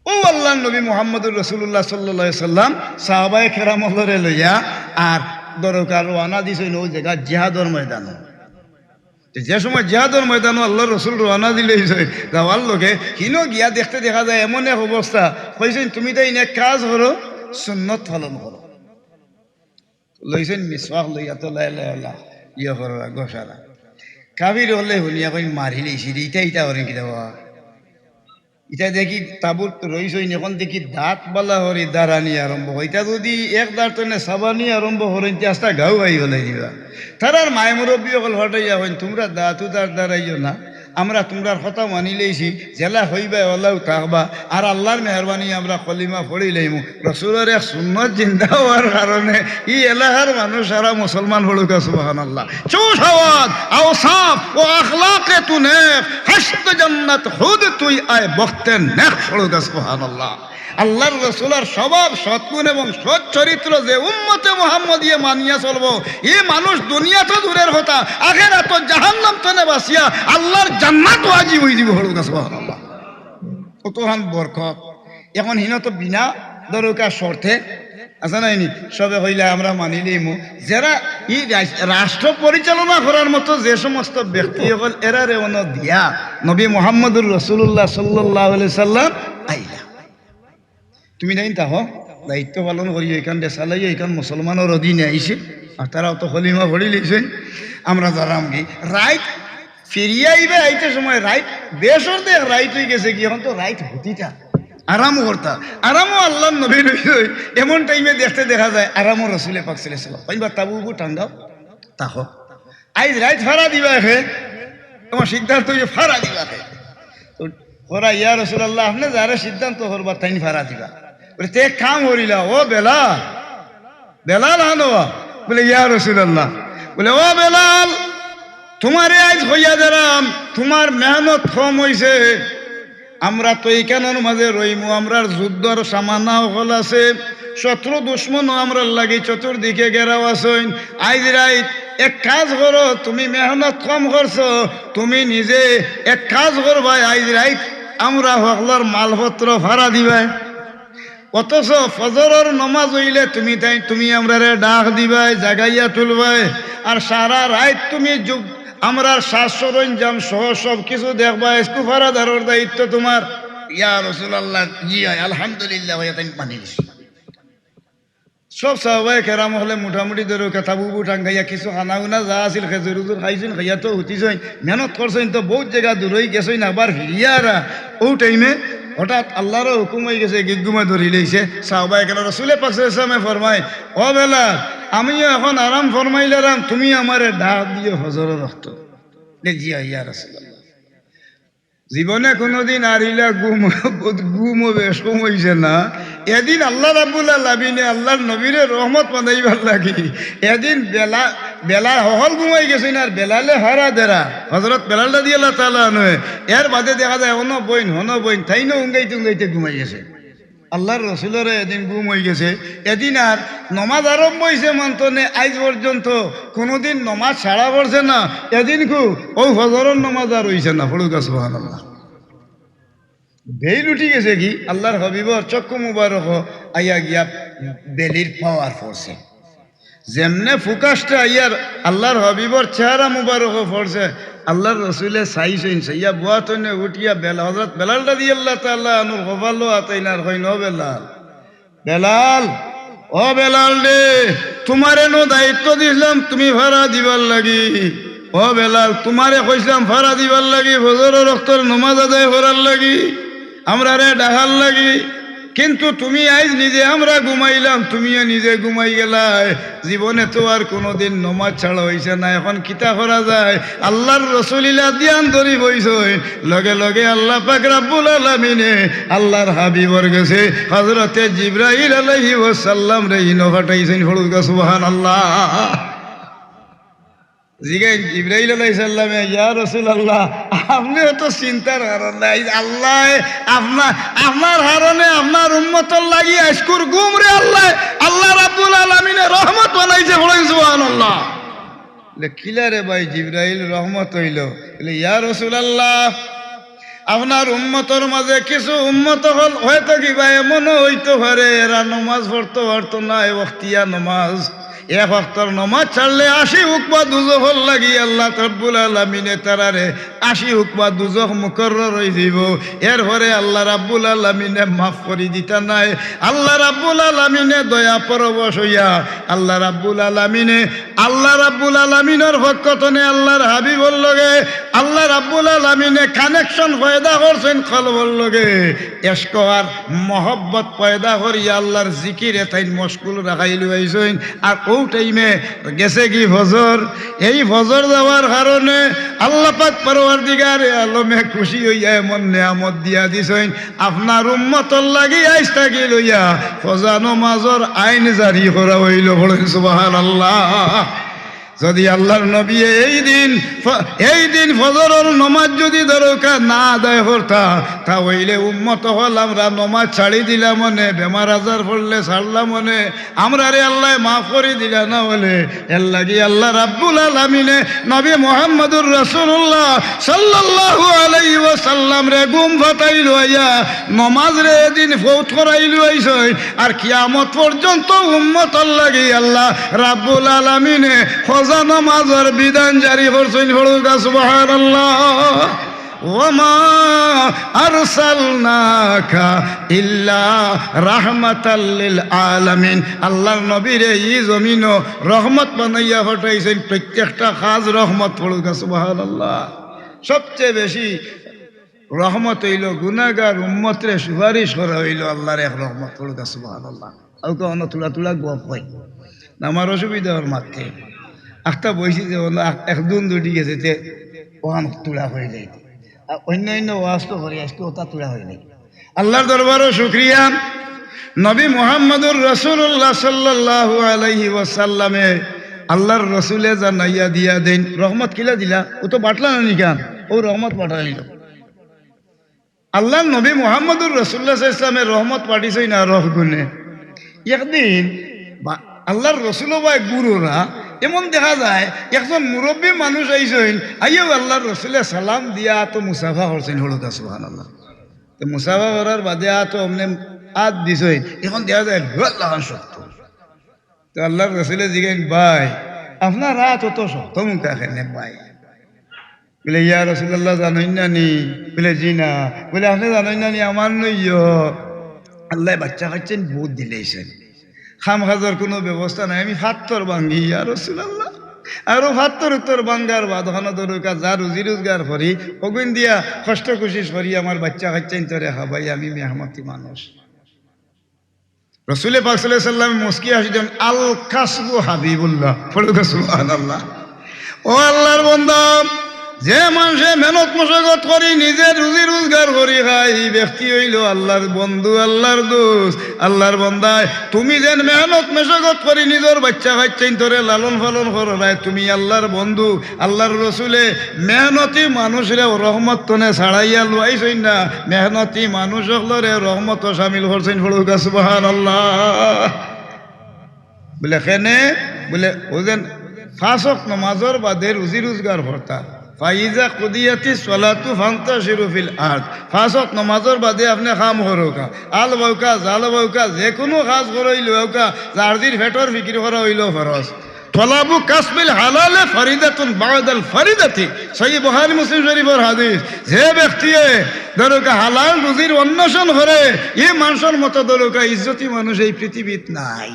[SPEAKER 1] ও আল্লাহ নবী মুহাম্মদুর রাসূলুল্লাহ সাল্লাল্লাহু আলাইহি সাল্লাম সাহাবায়ে কেরামরে লইয়া আর দরকার রওনা দিছেন ওই জায়গা জিহাদর ময়দান। যে সময় জিহাদর ময়দান আল্লাহ রসুল রওনা দিলে যাওয়ার লোকে কিনো গিয়া দেখতে দেখা যায় এমন এক অবস্থা কইছেন তুমি তাই এক কাজ করো সুন্নত পালন করো। লইছেন মিসওয়াক লইয়া তো লাইলা ইয়ে করো গোসারা কাবির হলে শুনিয়া কই মারিলে ইটা ইটা করেন কি দেওয়া ইটা দেখি তাবুত রইছইন এখন দেখি দাঁত বালা হরি দাঁড়ানি আরম্ভ ইটা যদি এক দাঁড় তনে সাবানি আরম্ভ হরেন আস্তা ঘাউ আই হলে দিবা তার আর মায় মুরব্বী অকল হটাইয়া হইন তোমরা দাঁতু দাঁড় দাঁড়াইও না আমরা তোমরার কথা মানি লইছি জেলা হইবা ওলাও থাকবা আর আল্লাহর মেহরবানি আমরা কলিমা পড়ি লইমু রসুলের এক সুন্নত জিন্দা হওয়ার কারণে ই এলাকার মানুষ সারা মুসলমান হলুক সুবহানাল্লাহ চৌসাওয়াত আওসাফ ও আখলাকে তু নেক হস্ত জান্নাত খুদ তুই আয় বখতে নেক হলুক সুবহানাল্লাহ আল্লাহর রসুলের স্বভাব সৎগুণ এবং সৎ চরিত্র যে উম্মতে মুহাম্মদিয়ে মানিয়া চলবো এই মানুষ দুনিয়া তো দূরের কথা আখিরাত তো জাহান্নাম তনে বাসিয়া আল্লাহর জান্নাত ওয়াজিব হই দিব হলুক সুবহানাল্লাহ কতখান বরকত এখন হিন তো বিনা দরকার শর্তে আছে না নি সবে হইলে আমরা মানি লইমু যারা এই রাষ্ট্র পরিচালনা করার মতো যে সমস্ত ব্যক্তি হল এরারে অন দিয়া নবী মুহাম্মদুর রাসূলুল্লাহ সাল্লাল্লাহু আলাইহি সাল্লাম আইলা তুমি নাই তাহ দায়িত্ব পালন করি এখান দেশালাই এখান মুসলমানের অধীনে আইছে আর তারাও তো কলিমা পড়ি লইছেন আমরা যারাম কি রাইট ফিরিয়ে আইবে আইতে সময় রাইট দেশের দেখ রাইট হয়ে গেছে কি এখন তো রাইট হতিটা আরামও করতা আরামও আল্লাহ নবী রইল এমন টাইমে দেখতে দেখা যায় আরামও রসুলে পাক ছেলেছিল কইবা তাবু টাঙ্গাও তাহ আইজ রাইট ফাড়া দিবা হে তোমার সিদ্ধান্ত ফাড়া দিবা হে তো ওরা ইয়া রসুল্লাহ আপনি যারা সিদ্ধান্ত করবা তাই ফাড়া দিবা বলে তে কাম করিলা ও বেলাল বেলাল হানো বলে ইয়া রসুল্লাহ বলে ও বেলাল তোমারে আজ হইয়া দিলাম তোমার মেহনত কম হইছে আমরা তো এইখানের মাঝে রইমু আমরার যুদ্ধর সামানাও হল আছে শত্রু দুশ্মনও আমরা লাগি চতুর্দিকে ঘেরাও আসইন আইজ রাইত এক কাজ করো তুমি মেহনত কম করছো তুমি নিজে এক কাজ করবাই আইজ রাইত আমরা হকলার মালপত্র ভাড়া দিবাই অথচ ফজরের নমাজ হইলে তুমি আমরা ডাক দিবাই জাগাইয়া তুলবাই আর সারা রাত তুমি আমরা শ্বাস সরঞ্জাম সহ সব কিছু দেখবা একটু ভাড়াদারের দায়িত্ব তোমার ইয়া রাসূলুল্লাহ জি আলহামদুলিল্লাহ মানি সব সাহাবায়ে কেরাম হলে মোটামুটি ধরো কথা বুবু টাঙ্গাইয়া কিছু খানা উনা যা আছিল খেজুর উজুর খাইছেন খাইয়া তো উঠিছেন মেহনত করছেন তো বহুত জায়গা দূরই গেছেন আবার ফিরিয়ারা ও টাইমে হঠাৎ আল্লাহর হুকুম হয়ে গেছে গিগুমা ধরি লইছে সাহাবায়ে কেরাম রাসূলে পাক সাল্লাল্লাহু আলাইহি ওয়াসাল্লামে ফরমায় ও বেলাল আমিও এখন আরাম ফরমাইলাম তুমি আমারে ডাক দিয়ে হজরের রক্ত জি ইয়া রাসূলুল্লাহ জীবনে কোনোদিন আরিলা গুম বেশ কম হইছে না এদিন আল্লাহ রাব্বুল আলামিনে আল্লাহর নবীরে রহমত বানাইবার লাগি এদিন বেলা হল ঘুমাই গেছে আর বেলালে হারা দেরা হজরত বেলাল রাদিয়াল্লাহু তাআলা নয় এর বাদে দেখা যায় হন বইন তাইনো উঙ্গাইতে ঘুমাই গেছে আল্লাহর রসুলের এদিন গুম হয়ে গেছে এদিন আর নমাজ আরম্ভ হয়েছে মন্তনে আজ পর্যন্ত কোনোদিন নমাজ ছাড়া পড়ছে না এদিন ও ফজরের নমাজ আর হইছে না ফড়ুকা সুবহানাল্লাহ বেইল উঠি গেছে কি আল্লাহর হাবিবর চক্ষু মুবারক আইয়া গিয়া বেলির পাওয়ার পড়ছে যেমনে ফুকাশটা ইয়ার আল্লাহর হাবিবর চেহারা মুবারক পড়ছে আল্লাহর রসুলে চাইছেন সাইয়া বুয়া তনে উঠিয়া হযরত বেলাল রাদিয়াল্লাহু তাআলা আনহু গফালো আতাইনার কইন ও বেলাল ও বেলাল রে তোমারে নো দায়িত্ব দিলাম তুমি ভাড়া দিবার লাগি ও বেলাল তোমারে কইলাম ভাড়া দিবার লাগি ফজরের ওয়াক্তের নামাজ আদায় করার লাগি আমরা রে ডাকার লাগি কিন্তু তুমি আজ নিজে আমরা ঘুমাইলাম তুমিও নিজে ঘুমাই গেলাই জীবনে তো আর কোনোদিন নমাজ ছাড়া হইছে না এখন কিতা করা যায় আল্লাহর রসুলিল্লাহ ধ্যান ধরি বইছই লগে লগে আল্লাহ পাক রব্বুল আলামিনে আল্লাহর হাবিবর গেছে হযরতে জিবরাইল আলাইহিস সালাম রে ইনো ফাটাইছেন ফড়ুকা সুবহানাল্লাহ জিগাই জিবরাইল আলাইহিস সালামে ইয়া রাসূলুল্লাহ আপনিও তো চিন্তার কারণ নাই আল্লাহ আপনার হারণে আপনার উম্মতর লাগি আজকুর গুম রে আল্লাহ রাব্বুল আলামিনে রহমত বানাইছে বলেন সুবহানাল্লাহ কিলা রে ভাই জিবরাইল রহমত হইল ইয়া রাসূলুল্লাহ আপনার উম্মতর মাঝে কিছু উম্মত হল হয়তো কিবা এমনও হইতে পারে এরা নামাজ পড়তে পারতো না ওয়াক্তিয়া নামাজ এক ওয়াক্তের নামাজ ছাড়লে 80 হুকমা দুজখর লাগি আল্লাহ রাব্বুল আলামিনে তারারে 80 হুকমা দুজখ মুকরর হয়ে দিব এরপরে আল্লাহ রাব্বুল আলামিনে মাফ করে দিতা নাই আল্লাহ রাব্বুল আলামিনে দয়া পরবশ হইয়া আল্লাহ রাব্বুল আলামিনের পক্ষতনে আল্লাহর হাবিবর লগে আল্লাহ রাব্বুল আলামিনে কানেকশন পয়দা করছেন কলবর লগে ইশক আর মহব্বত পয়দা করিয়া আল্লাহর জিকিরে তাই মশগুল রাখাইলু আইছেন আর ও টাইমে গেছে কি ফজর এই ফজর যাওয়ার কারণে আল্লাহ পাক পরওয়ার পরওয়ারদিগারে আলমে খুশি হইয়া এমন নিয়ামত দিয়া দিছেন আপনার উম্মতর লাগি আইস থাকি লইয়া ফজা নমাজর আইন জারি করা হইল বলেন সুবহানাল্লাহ যদি আল্লাহর নবী এই দিন ফজরের নমাজ যদি দরকার না আদায় করতা তা হইলে উম্মত হল আমরা নমাজ ছাড়ি দিলাম মনে বেমার আজার পড়লে ছাড়লাম মনে আমরা রে আল্লাহ মাফ করে দিলা না বলে এর লাগি আল্লাহ রাব্বুল আলামিনে নবী মুহাম্মদুর রাসূলুল্লাহ সাল্লাল্লাহু আলাইহি ওয়াসাল্লাম রে গুম ফাটাইল আইয়া নমাজ রে এদিন ফৌত করাইল আইছই আর কিয়ামত পর্যন্ত উম্মতর লাগি আল্লাহ রাব্বুল আলামিনে ফজা নামাজের বিধান জারি করছেন হলুকা সুবহানাল্লাহ ওয়ামা আরসালনাকা ইল্লা রাহমাতাল লিল আলামিন আল্লাহর নবীরে এই জমিনও রহমত বানাইয়া পাঠাইছেন প্রত্যেকটা কাজ রহমত হলুকা সুবহানাল্লাহ সবচেয়ে বেশি রহমত হইল গুনাহগার উম্মতরে সুপারিশ করা হইল আল্লাহর এক রহমত হলুকা সুবহানাল্লাহ আর কোনো তুলা তুলা গপ হয় আমার অসুবিধা ওর মারতে একটা বইছি যে একদম দুটি গেছে যে ওখান তুলা হয়ে যায় আর অন্যান্য ওয়াজ তো করে আজকে ওটা তুলা হয়ে যায় আল্লাহর দরবারও শুক্রিয়া নবী মুহাম্মদুর রাসূলুল্লাহ সাল্লাল্লাহু আলাইহি ওয়াসাল্লামে আল্লাহর রসুলে জানাইয়া দিয়া দেন রহমত কিলা দিলা ও তো বাটলা না নিকান ও রহমত পাঠাইল আল্লাহর নবী মুহাম্মদুর রাসূলুল্লাহ সাল্লাল্লাহু আলাইহি ওয়াসাল্লামের রহমত পাঠিয়েছেন না রহ গুনে একদিন আল্লাহর রসুল ভাই গুরুরা এমন দেখা যায় একজন মুরব্বী মানুষ আইসেন আইও আল্লাহর রসুলে সালাম দিয়া তো মুসাফা করছেন হলুকা সুবহানাল্লাহ তো মুসাফা করার বাদে তো অমনে আদ দিছেন এখন দেখা যায় লাগান শক্ত তো আল্লাহর রসুলে জিগেন ভাই আপনার রাত অত শক্ত মুখা খেলে ভাই বলে ইয়া রসুল্লাহ জানেন না নি বলে জি না বলে আপনি জানেন না নি আমার নইয় আল্লাহ বাচ্চা খাচ্ছেন বহুত দিলেছেন খাম খাজার কোনো ব্যবস্থা নাই আমি ফাত্তর ভাঙ্গি আর রাসূলুল্লাহ আরো ফাত্তর উত্তর ভাঙ্গার বাঁধানো দরকা যা রুজি রোজগার করি অগুন দিয়া কষ্ট কুশিস করি আমার বাচ্চা খাচ্ছেন তোরে হাবাই আমি মেহমতি মানুষ রাসূল পাক সাল্লাল্লাহু আলাইহি ওয়াসাল্লাম মুস্কি হাসিলেন আল কাসবু হাবিবুল্লাহ পড়ুকা সুবহানাল্লাহ ও আল্লাহর বান্দা যে মানুষে মেহনত মশাগত করি নিজে রুজি রোজগার করি খাই এই ব্যক্তি হইল আল্লাহর বন্ধু আল্লাহর দোস্ত আল্লাহর বন্দায় তুমি যেন মেহনত মশাগত করি নিজের বাচ্চা খাচ্ছেন তোরে লালন পালন করো নাই তুমি আল্লাহর বন্ধু আল্লাহর রসুলে মেহনতি মানুষরে রহমত তনে ছাড়াইয়া লুয়াইছেন না মেহনতি মানুষ হলরে রহমত সামিল করছেন ফড়ুকা সুবহানাল্লাহ বলে কেনে বলে ওজন ফাঁসক নমাজর বাদে রুজি রোজগার ভর্তা ফাইজা কুদিয়াতি সলাতু ফান্তাশিরু ফিল আরদ ফাঁসক নমাজর বাদে আপনি কাম করোকা আল বউকা জাল বউকা যে কোনো কাজ করইল বউকা জারদির ফেটর ফিকির করা হইল ফরজ তলাবু কাসবিল হালালে ফরিদাতুন বাদাল ফরিদাতি সহিহ বুখারী মুসলিম শরীফের হাদিস যে ব্যক্তি দরকা হালাল রুজির অন্বেষণ করে এই মানুষের মতো দরকা ইজ্জতি মানুষ এই পৃথিবীত নাই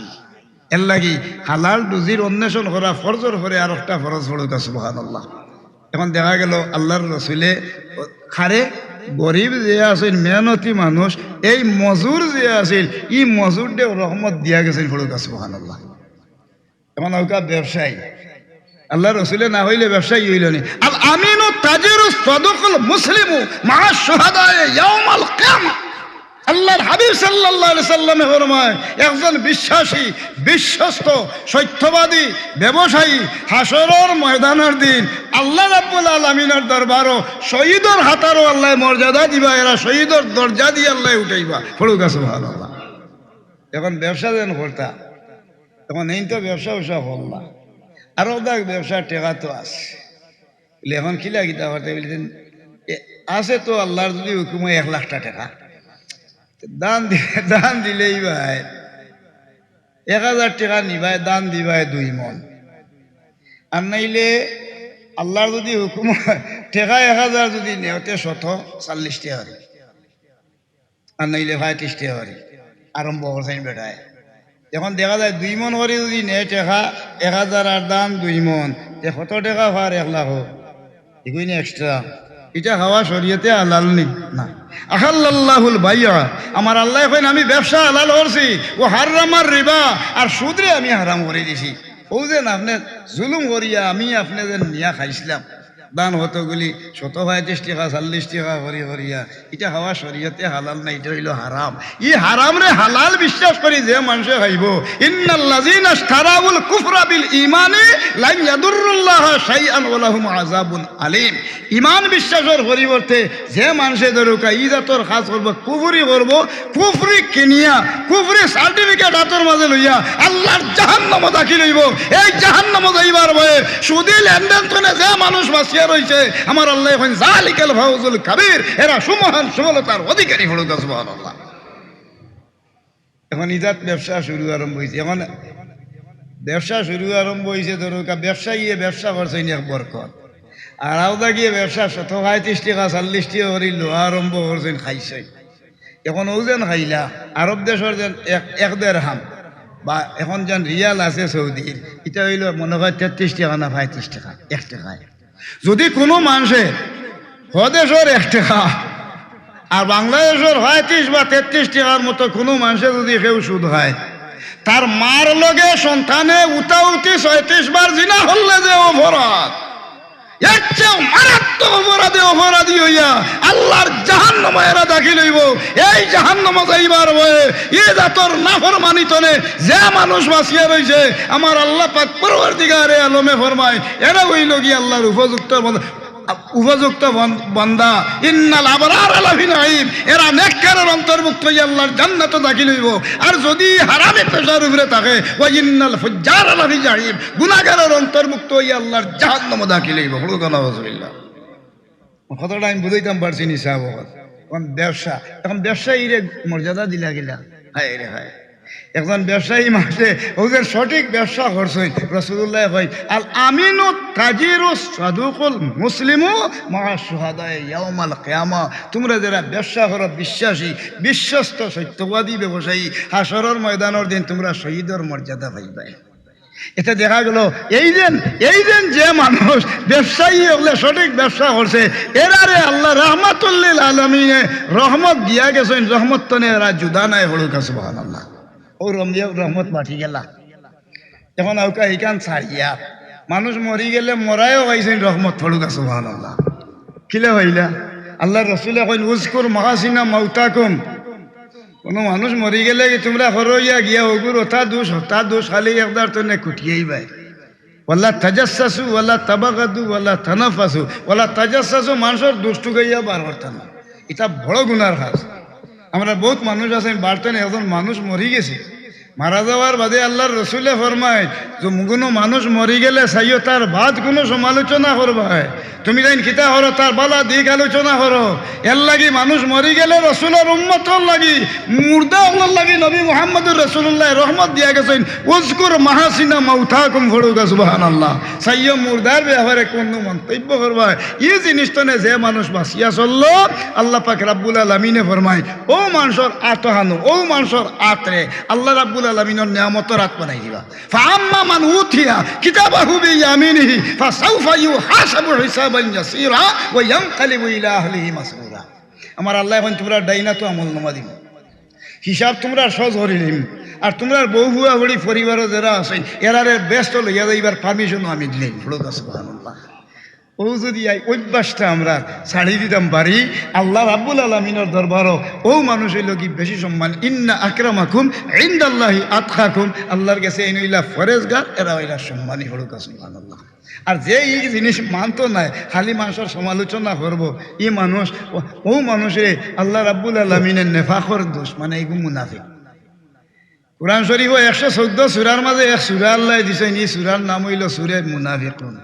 [SPEAKER 1] এর লাগি হালাল রুজির অন্বেষণ করা ফরজর করে আর একটা ফরজ পড়ুকা সুবহানাল্লাহ এখন দেখা গেল আল্লাহর রসুলে খারে গরিব যে আছিল মেহনতি মানুষ এই মজুর যে আছিল ই মজুর দে রহমত দিয়া গেছিল ফড়ুকা সুবহানাল্লাহ এখন ওকা ব্যবসায়ী আল্লাহর রসুলে না হইলে ব্যবসায়ী হইল নি আল আমিনু তাজিরু সাদুকুল মুসলিমু মা শুহাদায়ে ইয়াউমাল কিয়ামা আল্লাহর হাবিব সাল্লাল্লাহু আলাইহি সাল্লামে ফরমায় একজন বিশ্বাসী বিশ্বস্ত সত্যবাদী ব্যবসায়ী হাসরের ময়দানের দিন আল্লাহ রাব্বুল আলামিনের দরবারও শহীদের হাতারও আল্লাহ মর্যাদা দিবা এরা শহীদের দরজা দিয়ে আল্লাহ উঠাইবা পড়ুকা সুবহানাল্লাহ এখন ব্যবসা যেন করতা এখন এই তো ব্যবসা উসা হল না আরও দেখ ব্যবসার টেকা তো আছে বলে এখন কি লাগিতা করতে বলছেন আছে তো আল্লাহর যদি হুকুমে 1 লাখ টাকা দান দিলেই ভাই 1000 টাকা নিবাই দান দিবাই 2 মন আর নাইলে আল্লাহর যদি হুকুম টাকা 1000 যদি নেওতে 140 টাকা আর নাইলে 35 টাকা আরম্ভ করছেন বেটায় এখন দেখা যায় 2 মন করে যদি নেয় টাকা 1000 আর দান 2 মন কত টাকা ভার 1 লাখ এগুলো এক্সট্রা এটা হওয়া শরীয়তে হালাল নি না আহাল্লাল্লাহুল বাইয়া আমার আল্লাহ কইন আমি ব্যবসা হালাল করছি ও হারামার রিবা আর সুদরে আমি হারাম করে দিছি ও যে আপনি জুলুম করিয়া আমি আপনাদের নিয়া খাইছিলাম দান হতগুলি 135 টাকা 40 টাকা করি করিয়া এটা হওয়া শরীয়তে হালাল না, এটা হইল হারাম। ই হারাম রে হালাল বিশ্বাস করি যে মানুষে খাইব, ইন্নাল্লাযীনা ইশতারাউল কুফরা বিল ঈমানি লান ইয়াদুরুল্লাহ শাইআন ওয়া লাহুম আযাবুন আলীম। ঈমান বিশ্বাসের পরিবর্তে যে মানুষে ধরুকা ই জাতর কাজ করব, কুফরি করব, কুফরি কিনিয়া কুফরি সার্টিফিকেট হাতের মাঝে লইয়া আল্লাহর জাহান্নামে দাখিল হইব। এই জাহান্নামে যাইবার ভয়ে সুদি লেনদেন করে যে মানুষ বাঁচিয়া রয়েছে, আমার আল্লাহ এখন যালিকাল ফাউজুল কাবীর, এরা সুমহান সফলতার অধিকারী হলো। সুবহানাল্লাহ। এখন ইজাত ব্যবসা শুরু আরম্ভ হয়েছে। এখন ব্যবসা শুরু আরম্ভ হয়েছে ধরুকা ব্যবসায়ী ব্যবসা করছে এক বরকত, আর আওদা গিয়ে ব্যবসা 135 টাকা 40 টাকা করে লোহা আরম্ভ করছেন খাইছে। এখন ও যেন খাইলা আরব দেশের যেন 1 দেড়হাম বা এখন যেন রিয়াল আছে সৌদির, এটা হইল মনে হয় 33 টাকা না 35 টাকা 1 টাকায়। যদি কোনো মানুষে হদেশের 1 টাকা আর বাংলাদেশের 35 বা 33 টাকার মতো কোনো মানুষে যদি কেউ সুদ হয়, তার মার লগে সন্তানে উতাউতি 36 বার জিনা হলে যে অপরাধ, এর চেয়ে মারাত্মক অপরাধে অপরাধী হইয়া আল্লাহর জাহান্নামে এরা দাখিল হইব। এই জাহান্নামে যাইবার ভয়ে এ জাতর নাফরমানিতনে যে মানুষ বাঁচিয়া রয়েছে, আমার আল্লাহ পাক পরওয়ারদিগারে আলমে ফরমায় এরা হইল কি আল্লাহর উপযুক্ত বান্দা। ইন্নাল আবরার লাফি নাঈম, এরা নেককারের অন্তর্ভুক্ত হইয়া আল্লাহর জান্নাতে দাখিল হইব। আর যদি হারামি পেশার উপরে থাকে, ওয়া ইন্নাল ফুজ্জার লাফি জাহিম, গুনাহগারের অন্তর্ভুক্ত হইয়া আল্লাহর জাহান্নামে দাখিল হইব। বড় কথা নাউজুবিল্লাহ। কথাটা আমি বুঝাইতাম পারছি নি সাহেব। এখন ব্যবসা, এখন ব্যবসায়ীরে মর্যাদা দিলা গেলা। হায় রে হায়, একজন ব্যবসায়ী মাসে ওদের সঠিক ব্যবসা করছেন। রাসূলুল্লাহ কয় আল আমিনু তাজিরু সাদুকুল মুসলিমু মা শুহাদায়ে ইয়াউমাল কিয়ামা। তোমরা যারা ব্যবসা করো, বিশ্বাসী বিশ্বস্ত সত্যবাদী ব্যবসায়ী, হাসরের ময়দানের দিন তোমরা শহীদের মর্যাদা পাইবে। এতে দেখা গেল এই দিন যে মানুষ ব্যবসায়ী হলে সঠিক ব্যবসা করছে, এরারে আল্লাহ রাহমাতুল আলামিনে রহমত দিয়া গেছেন। রহমত তনে এরা জুদা নাই হলুকা। সুবহানাল্লাহ। ও রহমত মাটি গেলা। এখন আউকা এইখান ছাড়িয়া মানুষ মরি গেলে মরাইও পাইছেন রহমত হলুকা। সুবহানাল্লাহ। কিলে হইলা আল্লাহ রসুলে কইন উজকুর মাহাসিনা মাউতাকুম। কোনো মানুষ মরি গেলে তোমরা হরইয়া গিয়া ওগুর ওটা দোষ খালি একদার তো নে কুটিয়েই বাই। ওয়ালা তাজাসসু ওয়ালা তাবাগাদু ওয়ালা তানাফাসু ওয়ালা তাজাসসু, মানুষের দুষ্টু গাইয়া বার করতাম না, এটা বড় গুনার কাজ। আমরা বহুত মানুষ আছেন বাড়তেন, একজন মানুষ মরি গেছে, মারা যাওয়ার বাদে আল্লাহর রসুলে ফরমায় যে কোনো মানুষ মরি গেলে চাইও তার বাদ কোনো সমালোচনা করবা। তুমি যাই কিতা হরো তার বালা দিক আলোচনা করো। এর লাগি মানুষ মরি গেলে রসুলের উম্মতর লাগি মুর্দা ওগুলোর লাগি নবী মুহাম্মদুর রাসূলুল্লাহ রহমত দিয়া গেছেন উজকুর মাহাসিনা মাউতাকুম ফড়ুকা। সুবহানাল্লাহ। চাইও মুর্দার ব্যাপারে কোনো মন্তব্য করবা। এই জিনিসটা যে মানুষ বাঁচিয়া চললো, আল্লাহ পাক রাব্বুল আলামিনে ফরমায় ও মানুষের আতহানো, ও মানুষের আতরে আল্লাহ রাব্বুল আলামিনের নিয়ামতের রাত বানাই দিবা। ফাআম্মা মান উতিয়া কিতাবাহু বিয়ামিনিহি ফাসাউফা ইউহাসাবু হিসাবান ইয়াসীরা ওয়া ইয়ানকালিবু ইলা আহলিহি মাসরুরা। আমার আল্লাহ এখন তোমরা ডাইনা তো আমল নামা দিব, হিসাব তোমরা সহজ করে নিম। আর তোমরা বউ বুয়া বড়ি পরিবারও যারা আছে এরারে ব্যস্ত লইয়া যাইবার পারমিশনও আমি দিলাম। সুবহানাল্লাহ। ও যদি এই অভ্যাসটা আমরা ছাড়ি দিতাম পারি, আল্লাহ রাব্বুল আলামিনের দরবারও ও মানুষ হইল কি বেশি সম্মান। ইন্না আকরামাকুম ইনদাল্লাহি আতকাকুম, আল্লাহর কাছে এই নইলা ফরেজগার, এরা হইলা সম্মানী হলুকা। সুবহানাল্লাহ। আর যে এই জিনিস মানতো নাই, খালি মানুষের সমালোচনা করবো, ই মানুষ ও মানুষে আল্লাহ রাব্বুল আলামিনের নেফাকর দোষ, মানে এইগু মুনাফিক। কোরআন শরীফ 114 সূরার মাঝে এক সূরা আল্লাহ দিছেন, এই সূরার নাম হইল সূরা মুনাফিকুন।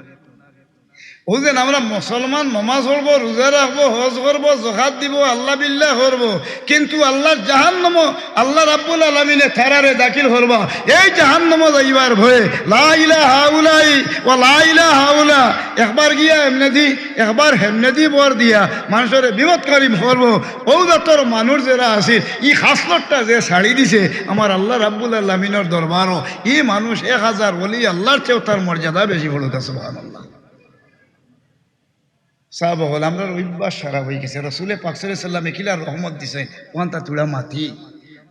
[SPEAKER 1] ও যে আমরা মুসলমান নমাজ পড়বো, রোজা রাখবো, হজ করবো, যাকাত দিব, আল্লাহ বিল্লাহ করবো, কিন্তু আল্লাহর জাহান্নাম আল্লাহ রাব্বুল আলামিনে তারারে দাখিল করবা। এই জাহান্নাম যাইবার ভয়ে লা ইলাহা হাউলাই ওয়া লা ইলাহা হাউলা একবার গিয়া এমনে দি একবার হেমনে দি বর দিয়া মানুষের বিপদকারী করবো। ও জাতর মানুষ যারা আছে ই খাসলতটা যে ছাড়ি দিছে, আমার আল্লাহ রাব্বুল আলামিনের দরবারও ই মানুষ 1000 ওলি আল্লাহর চেয়েও তার মর্যাদা বেশি বলুকা। সুবহানাল্লাহ। সাহাবা হল আমরা অভ্যাস সারা হয়ে গেছে। রসুলে পাক সাল্লাল্লাহু আলাইহি ওয়াসাল্লামে কিলা রহমত দিছে, ওয়ান্তা তুলা মাতি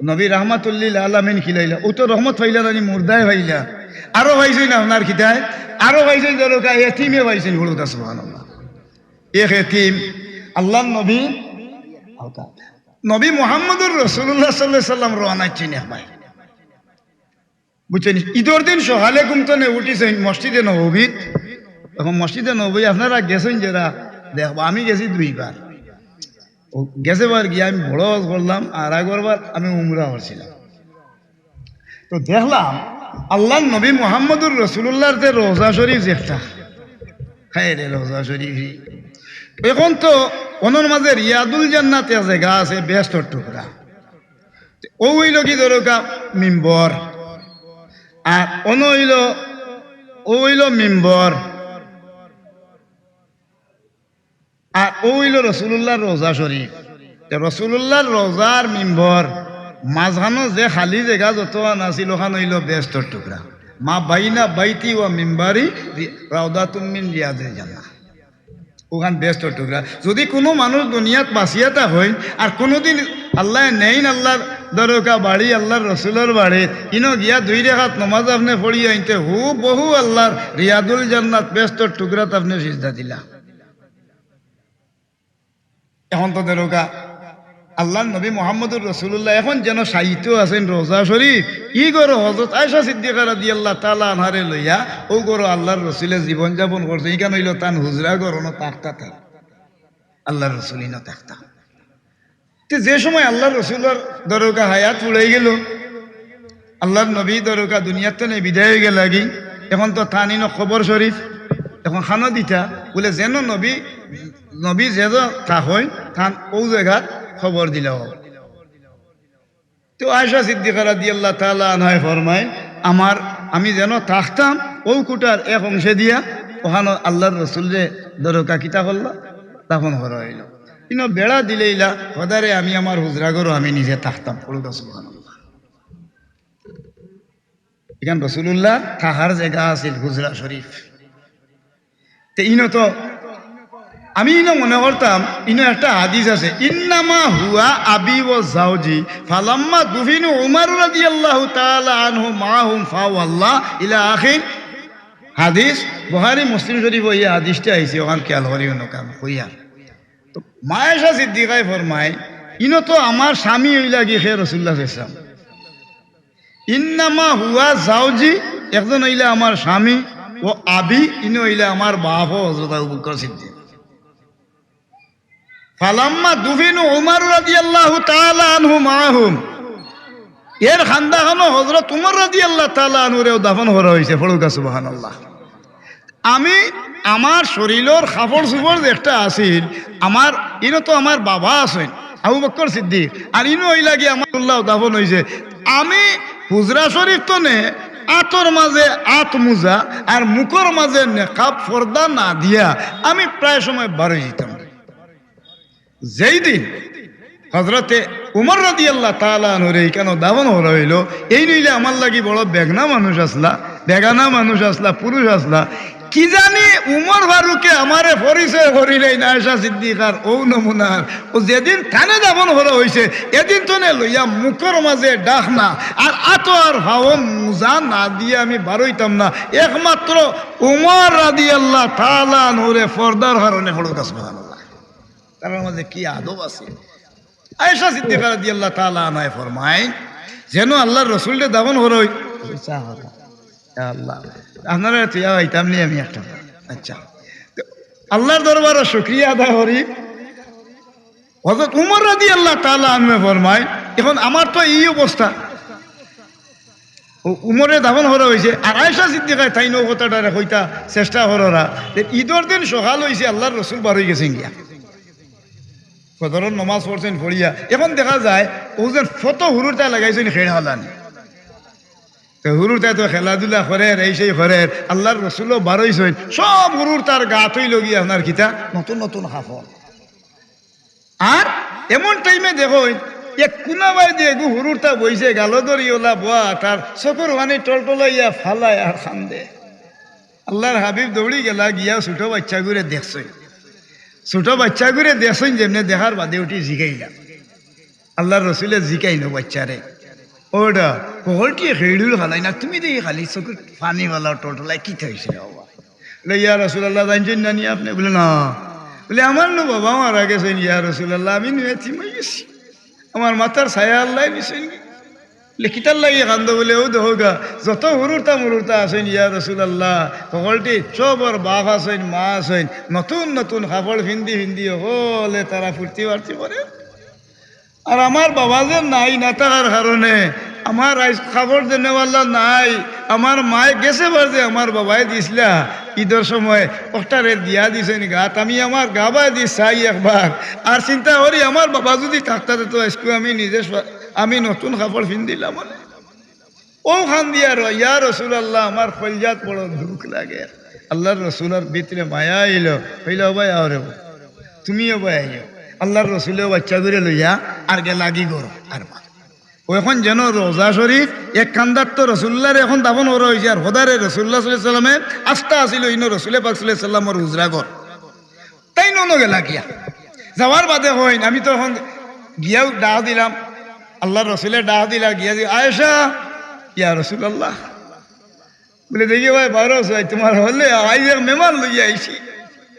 [SPEAKER 1] নবী রাহমাতুল্লিল আলামিন খিলাইলা, ও তো রহমত হইলা না, মুর্দায় হইলা। আরো হয়েছে না ওনার খিতায়, আরো হয়েছে দরকার এতিমে হয়েছেন হলুদা। সুবহানাল্লাহ। এক এতিম আল্লাহ নবী নবী মোহাম্মদুর রসুল্লাহ সাল্লাহ সাল্লাম রওনা চিনে ভাই বুঝছেন ঈদের দিন সকালে ঘুমতনে উঠিছেন মসজিদে নববীত। এখন মসজিদে নবী আপনারা গেছেন যারা দেখবো, আমি গেছি 2 বার। গেছে বার গিয়ে আমি বড় হজ করলাম, আর আগরবার আমি উমরা করছিলাম। তো দেখলাম আল্লাহ নবী মোহাম্মদুর রসুল্লাহর যে রোজা শরীফ যেটা হ্যাঁ রে রোজা শরীফ, এখন তো ওনার মাঝে রিয়াদুল জান্নাত জায়গা আছে বেস্তর টুকরা, ও হইল কি দরকার মিম্বর, আর অন হইল ও হইল মিম্বর, আর ও হইল রসুল্লাহর রোজা শরীফ। রসুল্লাহর রোজার মিম্বর মাঝখানো যে খালি জায়গা যত আছিল ওখান হইল বেস্তর টুকরা। মা বাইনা বাইতি ও মিম্বারি রাউদাতুম মিন রিয়াদিল জান্নাহ, ওখান বেস্তর টুকরা। যদি কোনো মানুষ দুনিয়াত বাঁচিয়াতা হয় আর কোনোদিন আল্লাহ নেইন আল্লাহর দরকা বাড়ি আল্লাহর রসুলের বাড়ি ইনো গিয়া 2 রাকাত নমাজ আপনি পড়ি আইতে হু বহু আল্লাহর রিয়াদুল জান্নাত বেস্তর টুকরাত আপনি সিজদা দিলা। এখন তো দরকা আল্লাহর নবী মোহাম্মদুর রসুল্লাহ এখন যেন সাহিত্য আছেন রোজা শরীফ, ই গরো হযরত আয়েশা সিদ্দিকা রাদিয়াল্লাহু তাআলা আনহারে লইয়া ও গরো আল্লাহর রসুলের জীবন যাপন করছে। ইখান হইল তান হুজরা গরনো তাকতা থাক আল্লাহর রসুলিন তাকতা। তো যে সময় আল্লাহর রসুলের দরকা হায়াত উড়াই গেল, আল্লাহর নবী দরকা দুনিয়াতে নেই বিদায় হয়ে গেল আগি, এখন তো থানিন খবর শরীফ এখন খানো দিতা বলে যেন নবী নবী যে থা হয় থান ও জায়গাত খবর দিল। তো আয়েশা সিদ্দিকা রাদিয়াল্লাহু তাআলা আনহা ফরমায় আমি যেন থাকতাম ও কুটার এক অংশে দিয়া ওখানে আল্লাহর রসুলরে দরকা কিতা করল তখন হরা হইল। কিন্তু বেড়া দিলেইলা হদারে আমি আমার হুজরা করো আমি নিজে থাকতাম। সুবহানাল্লাহ। এখান রসুল্লাহ থাকার জায়গা আছিল হুজরা শরীফ। তো ইনো তো আমি ইনো মনে করতাম ইনো একটা হাদিস আছে ইন্নামা হুয়া আবি ও জাওজি ফালাম্মা দুফিনু উমর রাদিয়াল্লাহু তাআলা আনহু মাহুম ফাওয়াল্লাহ ইলা আখির হাদিস বুখারী মুসলিম শরীফ ওই হাদিসটা আইছে ওখান খেয়াল করিও না কাম কইয়া। তো মা আয়েশা সিদ্দিকায়ে ফরমায় ইনো তো আমার স্বামী হইলা গিয়ে হে রাসূলুল্লাহ সাল্লাল্লাহু আলাইহি ওয়াসাল্লাম, ইন্নামা হুয়া জাওজি একজন হইলা আমার স্বামী ও আবি ইনো হইলা আমার বাপ হযরত আবু বকর সিদ্দিক। ফালাম্মা দুফিনু উমর রাদিয়াল্লাহু তাআলা আনহু মাহুম এর খানদাখানো হযরত উমর রাদিয়াল্লাহু তাআলা আনহুরেও দাফন করা হয়েছে। ফড়ুকা সুবহানাল্লাহ। আমি আমার শরীরের কাপড় চোপড় একটা আছিল আমার ইনো তো আমার বাবা আছেন আবু বকর সিদ্দিক আর ইনো হইলা গিয়ে আমার উল্লাহ দাফন হয়েছে। আমি হুজরা শরীফ তো নে আতর মাঝে আত মুজা আর মুখর মাঝে নেকাব পর্দা না দিয়া আমি প্রায় সময় বাড়ি যেতাম। যেই দিন হজরতে উমর রাদিয়াল্লাহু তাআলা আনহুর কেন দাফন হরা হইল এই নইলে আমার লাগি বড় বেগনা মানুষ আসলা পুরুষ আসলা কি জানি উমর ফারুকে আমারে পরিচয় করিলেই না আয়েশা সিদ্দিকার ও নমুনার ও যেদিন থানে দাফন হরা হয়েছে এদিন তো নে লইয়া মুখর মাঝে ডাক না আর আতো আর ভাবন মুজা না দিয়ে আমি বারইতাম না একমাত্র উমর রাদিয়াল্লাহু তাআলা আনহুরে পর্দার কারণে হড়কা সুবহানাল্লাহ। তার মাঝে কি আদব আছে। আয়েশা সিদ্দিকা রাদিয়াল্লাহু তাআলা আনহা ফরমায় যেন আল্লাহর রাসূলের দাফন হরই আল্লাহ আপনারা তুইয়া হইতাম নি আমি একটা আচ্ছা আল্লাহর দরবারে শুকরিয়া আদায় করি। হযরত উমর রাদিয়াল্লাহু তাআলা আনহু ফরমায় এখন আমার তো এই অবস্থা উমরে দাফন হরা হয়েছে আর আয়েশা সিদ্দিকায় তাই নৌ কথাটা হইতা চেষ্টা হরা ঈদের দিন সকাল হয়েছে আল্লাহর রসুল বার হয়ে গেছেন গিয়া ফজরের নমাজ পড়ছেন পড়িয়া এখন দেখা যায় ও যে ফটো হুরুরটা লাগাইছেন খেলানি তো হুরুরটা তো খেলাধুলা করে এই সেই করে আল্লাহর রসুলও বার হয়েছেন সব হুরুর তার গা তৈ লগিয়া আপনার কিতা নতুন নতুন কাপড়। আর এমন টাইমে দেখো এক কুনাবাই দিয়ে গু হুরুরটা বইছে গালো দরিওলা বোয়া তার চকুর পানি টলটলাইয়া ফালায় আর খান্দে। আল্লাহর হাবিব দৌড়ি গেলা গিয়া ছোট বাচ্চা ঘুরে দেখছই যেমনি দেখার বাদে উঠি জিকাইলা আল্লাহর রসুলের জিকাইল বাচ্চারে ওটা কহলটি খেড়ুল খালাই না তুমি দেখি খালি চকুর পানি ফালা টলটলাই কি থাকছে বাবা ইয়া রাসূলুল্লাহ জানছেন না নি আপনি বলে না বলে আমার নো বাবা মারা গেছেন ইয়া রাসূলুল্লাহ, আমি এতিম হয়ে গেছি, আমার মাথার ছায়া আল্লাহ নিছেন। বলে কিতার লাগিয়ে কান্দ? বলে ও দেহগা যত হুরুরতা আছেন ইয়া রাসূলুল্লাহ, সকলটি চবর বাঘ আছেন, মা আছেন, নতুন নতুন কাপড় ভিন্দি হলে তারা ফুর্তি বার্তি করে। আর আমার বাবা যে নাই, না থাকার কারণে আমার খাবার দেনেওয়ালা নাই। আমার মায়ে গেছে বার যে আমার বাবাই দিছিলা ঈদের সময় ওটারে দিয়া দিছেন গাত, আমি আমার গা বাই দি চাই একবার। আর চিন্তা করি আমার বাবা যদি থাকতে তো আজকে আমি নিজে আমি নতুন কাপড় দিলাম মানে ও খান দিয়া ইয়া রাসূলুল্লাহ, আমার কলজাত বড় দুঃখ লাগে। আল্লাহর রসুলের ভিতরে মায়া এলো, হইল ভাই আরে তুমিও ভাই আইও। আল্লাহর রসুলেও বাচ্চা করে লইয়া আর গে লাগি করো আর মা ও এখন যেন রোজা শরীফ এক কান্দার তো রসুল্লার এখন দাফন ওরা হয়েছে। আর হদারে রসুল্লাহ সাল্লাল্লাহু আলাইহি সাল্লামে আস্থা আসিল ইন রসুলে পাক সাল্লাল্লাহু আলাইহি সাল্লামর হুজরা ঘর, তাই নন গেলা গিয়া যাওয়ার বাদে হইন আমি তখন গিয়াও ডাক দিলাম, আল্লাহর রসুলের ডাক দিলা গিয়া দি আয়েশা ইয়া রাসূলুল্লাহ, বলে দেখি ভাই বারো ভাই তোমার হলে আই মেহমান লইয়া আইছি।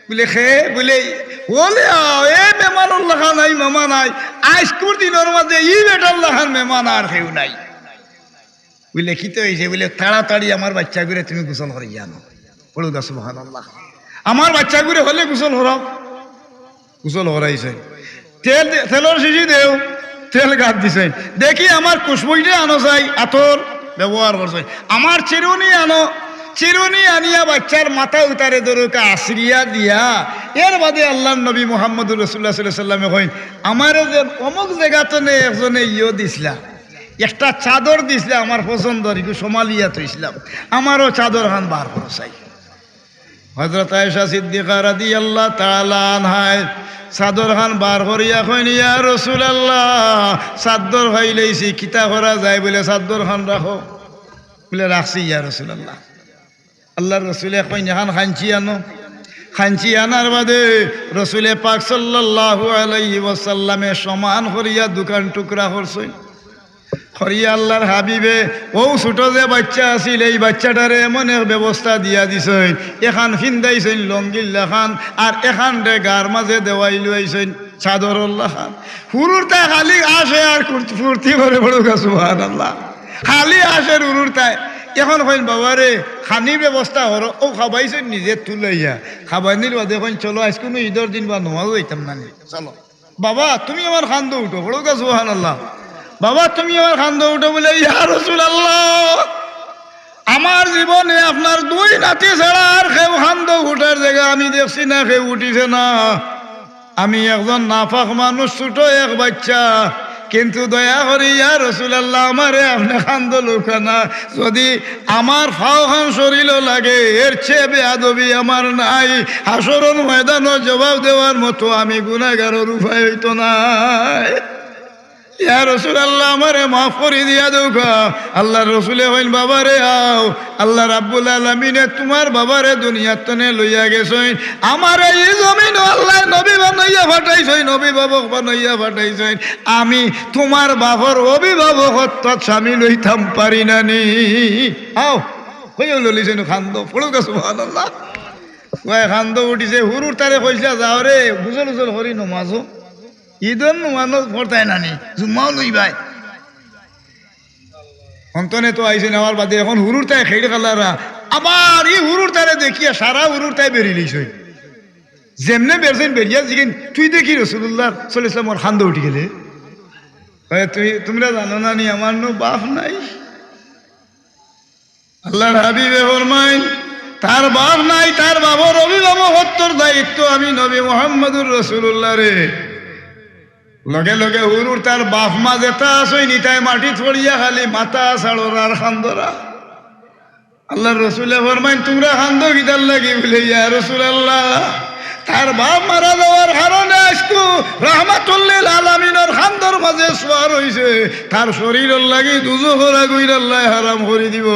[SPEAKER 1] বলে খে বলে বলে এ মেহমান উল্লাহ নাই মামা নাই, আজকুর দিনের মাঝে ই বেটাল্লাহ মেহমান আর কেউ নাই। বলে কি তো হয়েছে? বলে তাড়াতাড়ি আমার বাচ্চা করে তুমি গোসল করে জানো পড়ো গা সুবহানাল্লাহ। আমার বাচ্চা করে হলে গোসল হরাও, গোসল হরাইছে, তেলের শিশি দেও, তেল গাত দিছে, দেখি আমার কুশবইটা আনো চাই আতর ব্যবহার করছে, আমার চিরুনি আনো, চিরুনি আনিয়া বাচ্চার মাথা উতারে দরকা আশ্রিয়া দিয়া। এর বাদে আল্লাহ নবী মুহাম্মদুর রাসূলুল্লাহ সাল্লাল্লাহু আলাইহি ওয়াসাল্লামে কইন আমার যে অমুক জায়গাতে একজনে দিছিলা একটা চাদর দিছিলা আমার পছন্দর একটু সোমালিয়া থইছিলাম, আমারও চাদর খান বার করো চাই। হযরত আয়েশা সিদ্দিকা রাদিয়াল্লাহু তাআলা আনহা চাদর খান বার করিয়া কইন ইয়া রাসূলুল্লাহ চাদর হইলেইছি কিতা করা যায়? বলে চাদর খান রাখো। বলে রাখছি ইয়া রাসূলুল্লাহ। আল্লাহর রসুলে কইন এখন খাঞ্চি আনো, খাঞ্চি আনার বাদে রসুলে পাক সাল্লাল্লাহু আলাইহি ওয়াসাল্লামে সমান করিয়া দোকান টুকরা করছেন করিয়া আল্লাহর হাবিবে ও ছোট যে বাচ্চা আছিল এই বাচ্চাটারে এমন এক ব্যবস্থা দিয়া দিছেন, এখান ফিন্দাইছেন লঙ্গিল্লা খান আর এখান রে গার মাঝে দেওয়াই লইছেন চাদরুল্লাহ খান। হুরুরটা খালি আসে আর ফুর্তি করে বড় সুবহানাল্লাহ, খালি আসে হুরুরটায়। এখন কইন বাবারে খানির ব্যবস্থা হরো, ও খাবাইছেন নিজে তুলাইয়া খাবাই নিল বাদে কইন চলো আজ কোনো ঈদের দিন বা নমাজ হইতাম না নি, চলো বাবা তুমি আমার খান্দ উঠো বড় সুবহানাল্লাহ, বাবা তুমি আমার খান্দ উঠো। বলে ইয়া রাসূলুল্লাহ আমার জীবনে আপনার দুই নাতি ছাড়া আর কেউ খান্দ উঠার জায়গা আমি দেখছি না, কেউ উঠিছে না। আমি একজন নাফাক মানুষ, ছোট এক বাচ্চা, কিন্তু দয়া করি ইয়া রাসূলুল্লাহ আমারে আপনি খান্দ লুকানা, যদি আমার ফাও খান শরীরও লাগে এর চেয়ে বেয়াদবি আমার নাই, হাসরের ময়দানে জবাব দেওয়ার মতো আমি গুনাহগারের উপায় হইতো নাই। ইয়া রাসূলুল্লাহ আমারে মাফ করে দিয়া দৌকা। আল্লাহর রসুলে হইন বাবারে আও, আল্লাহ রাব্বুল আলামিনে তোমার বাবারে দুনিয়ার তনে লইয়া গেছেন, আমার এই জমিন আল্লাহ নবী বানাইয়া পাঠাইছেন, অভিভাবক বানাইয়া পাঠাইছেন, আমি তোমার বাবার অভিভাবকত্ব সামিল হইতাম পারি না নি। আও হইয়া ললিছেন খান্দ পড়ো গা সুবহানাল্লাহ। কয় খান্দ উঠিছে, হুরুর তারে কইসা যাও রে গুজল উজল হরি নমাজো ঈদন মানুষ পড়তাই নানি জুম্মাও লই ভাই অন্তনে তো আইসে নেওয়ার বাদে এখন হুরুর তাই খেড়ে কালারা আবার এই হুরুর তারে দেখিয়া সারা হুরুর তাই বেরিলিস যেমনে বেরছেন বেরিয়া জিগেন তুই দেখি রাসূলুল্লাহ সাল্লাল্লাহু আলাইহি ওয়াসাল্লাম খান্দ উঠি গেলে তোমরা জানো না নি আমার নো বাপ নাই। আল্লাহর হাবিবে ফরমাইন তার বাপ নাই, তার বাবার অভিভাবকত্বর দায়িত্ব আমি নবী মুহাম্মদুর রাসূলুল্লাহ রে। লগে লগে হুরুর তার বাপ মা যেটা আসই নি তাই মাটি ছড়িয়া খালি মাথা ছাড়র আর খান্দরা। আল্লাহর রসুলে ফরমাইন তোমরা খান্দ গিদার লাগি বলে ইয়া রাসূলুল্লাহ তার বাপ মারা যাওয়ার কারণে আজকু রাহমাতুল্লিল আলামিনের খান্দর মাঝে সোয়ার হইছে, তার শরীরের লাগি দুজখের আগুন আল্লাহ হারাম করে দিব।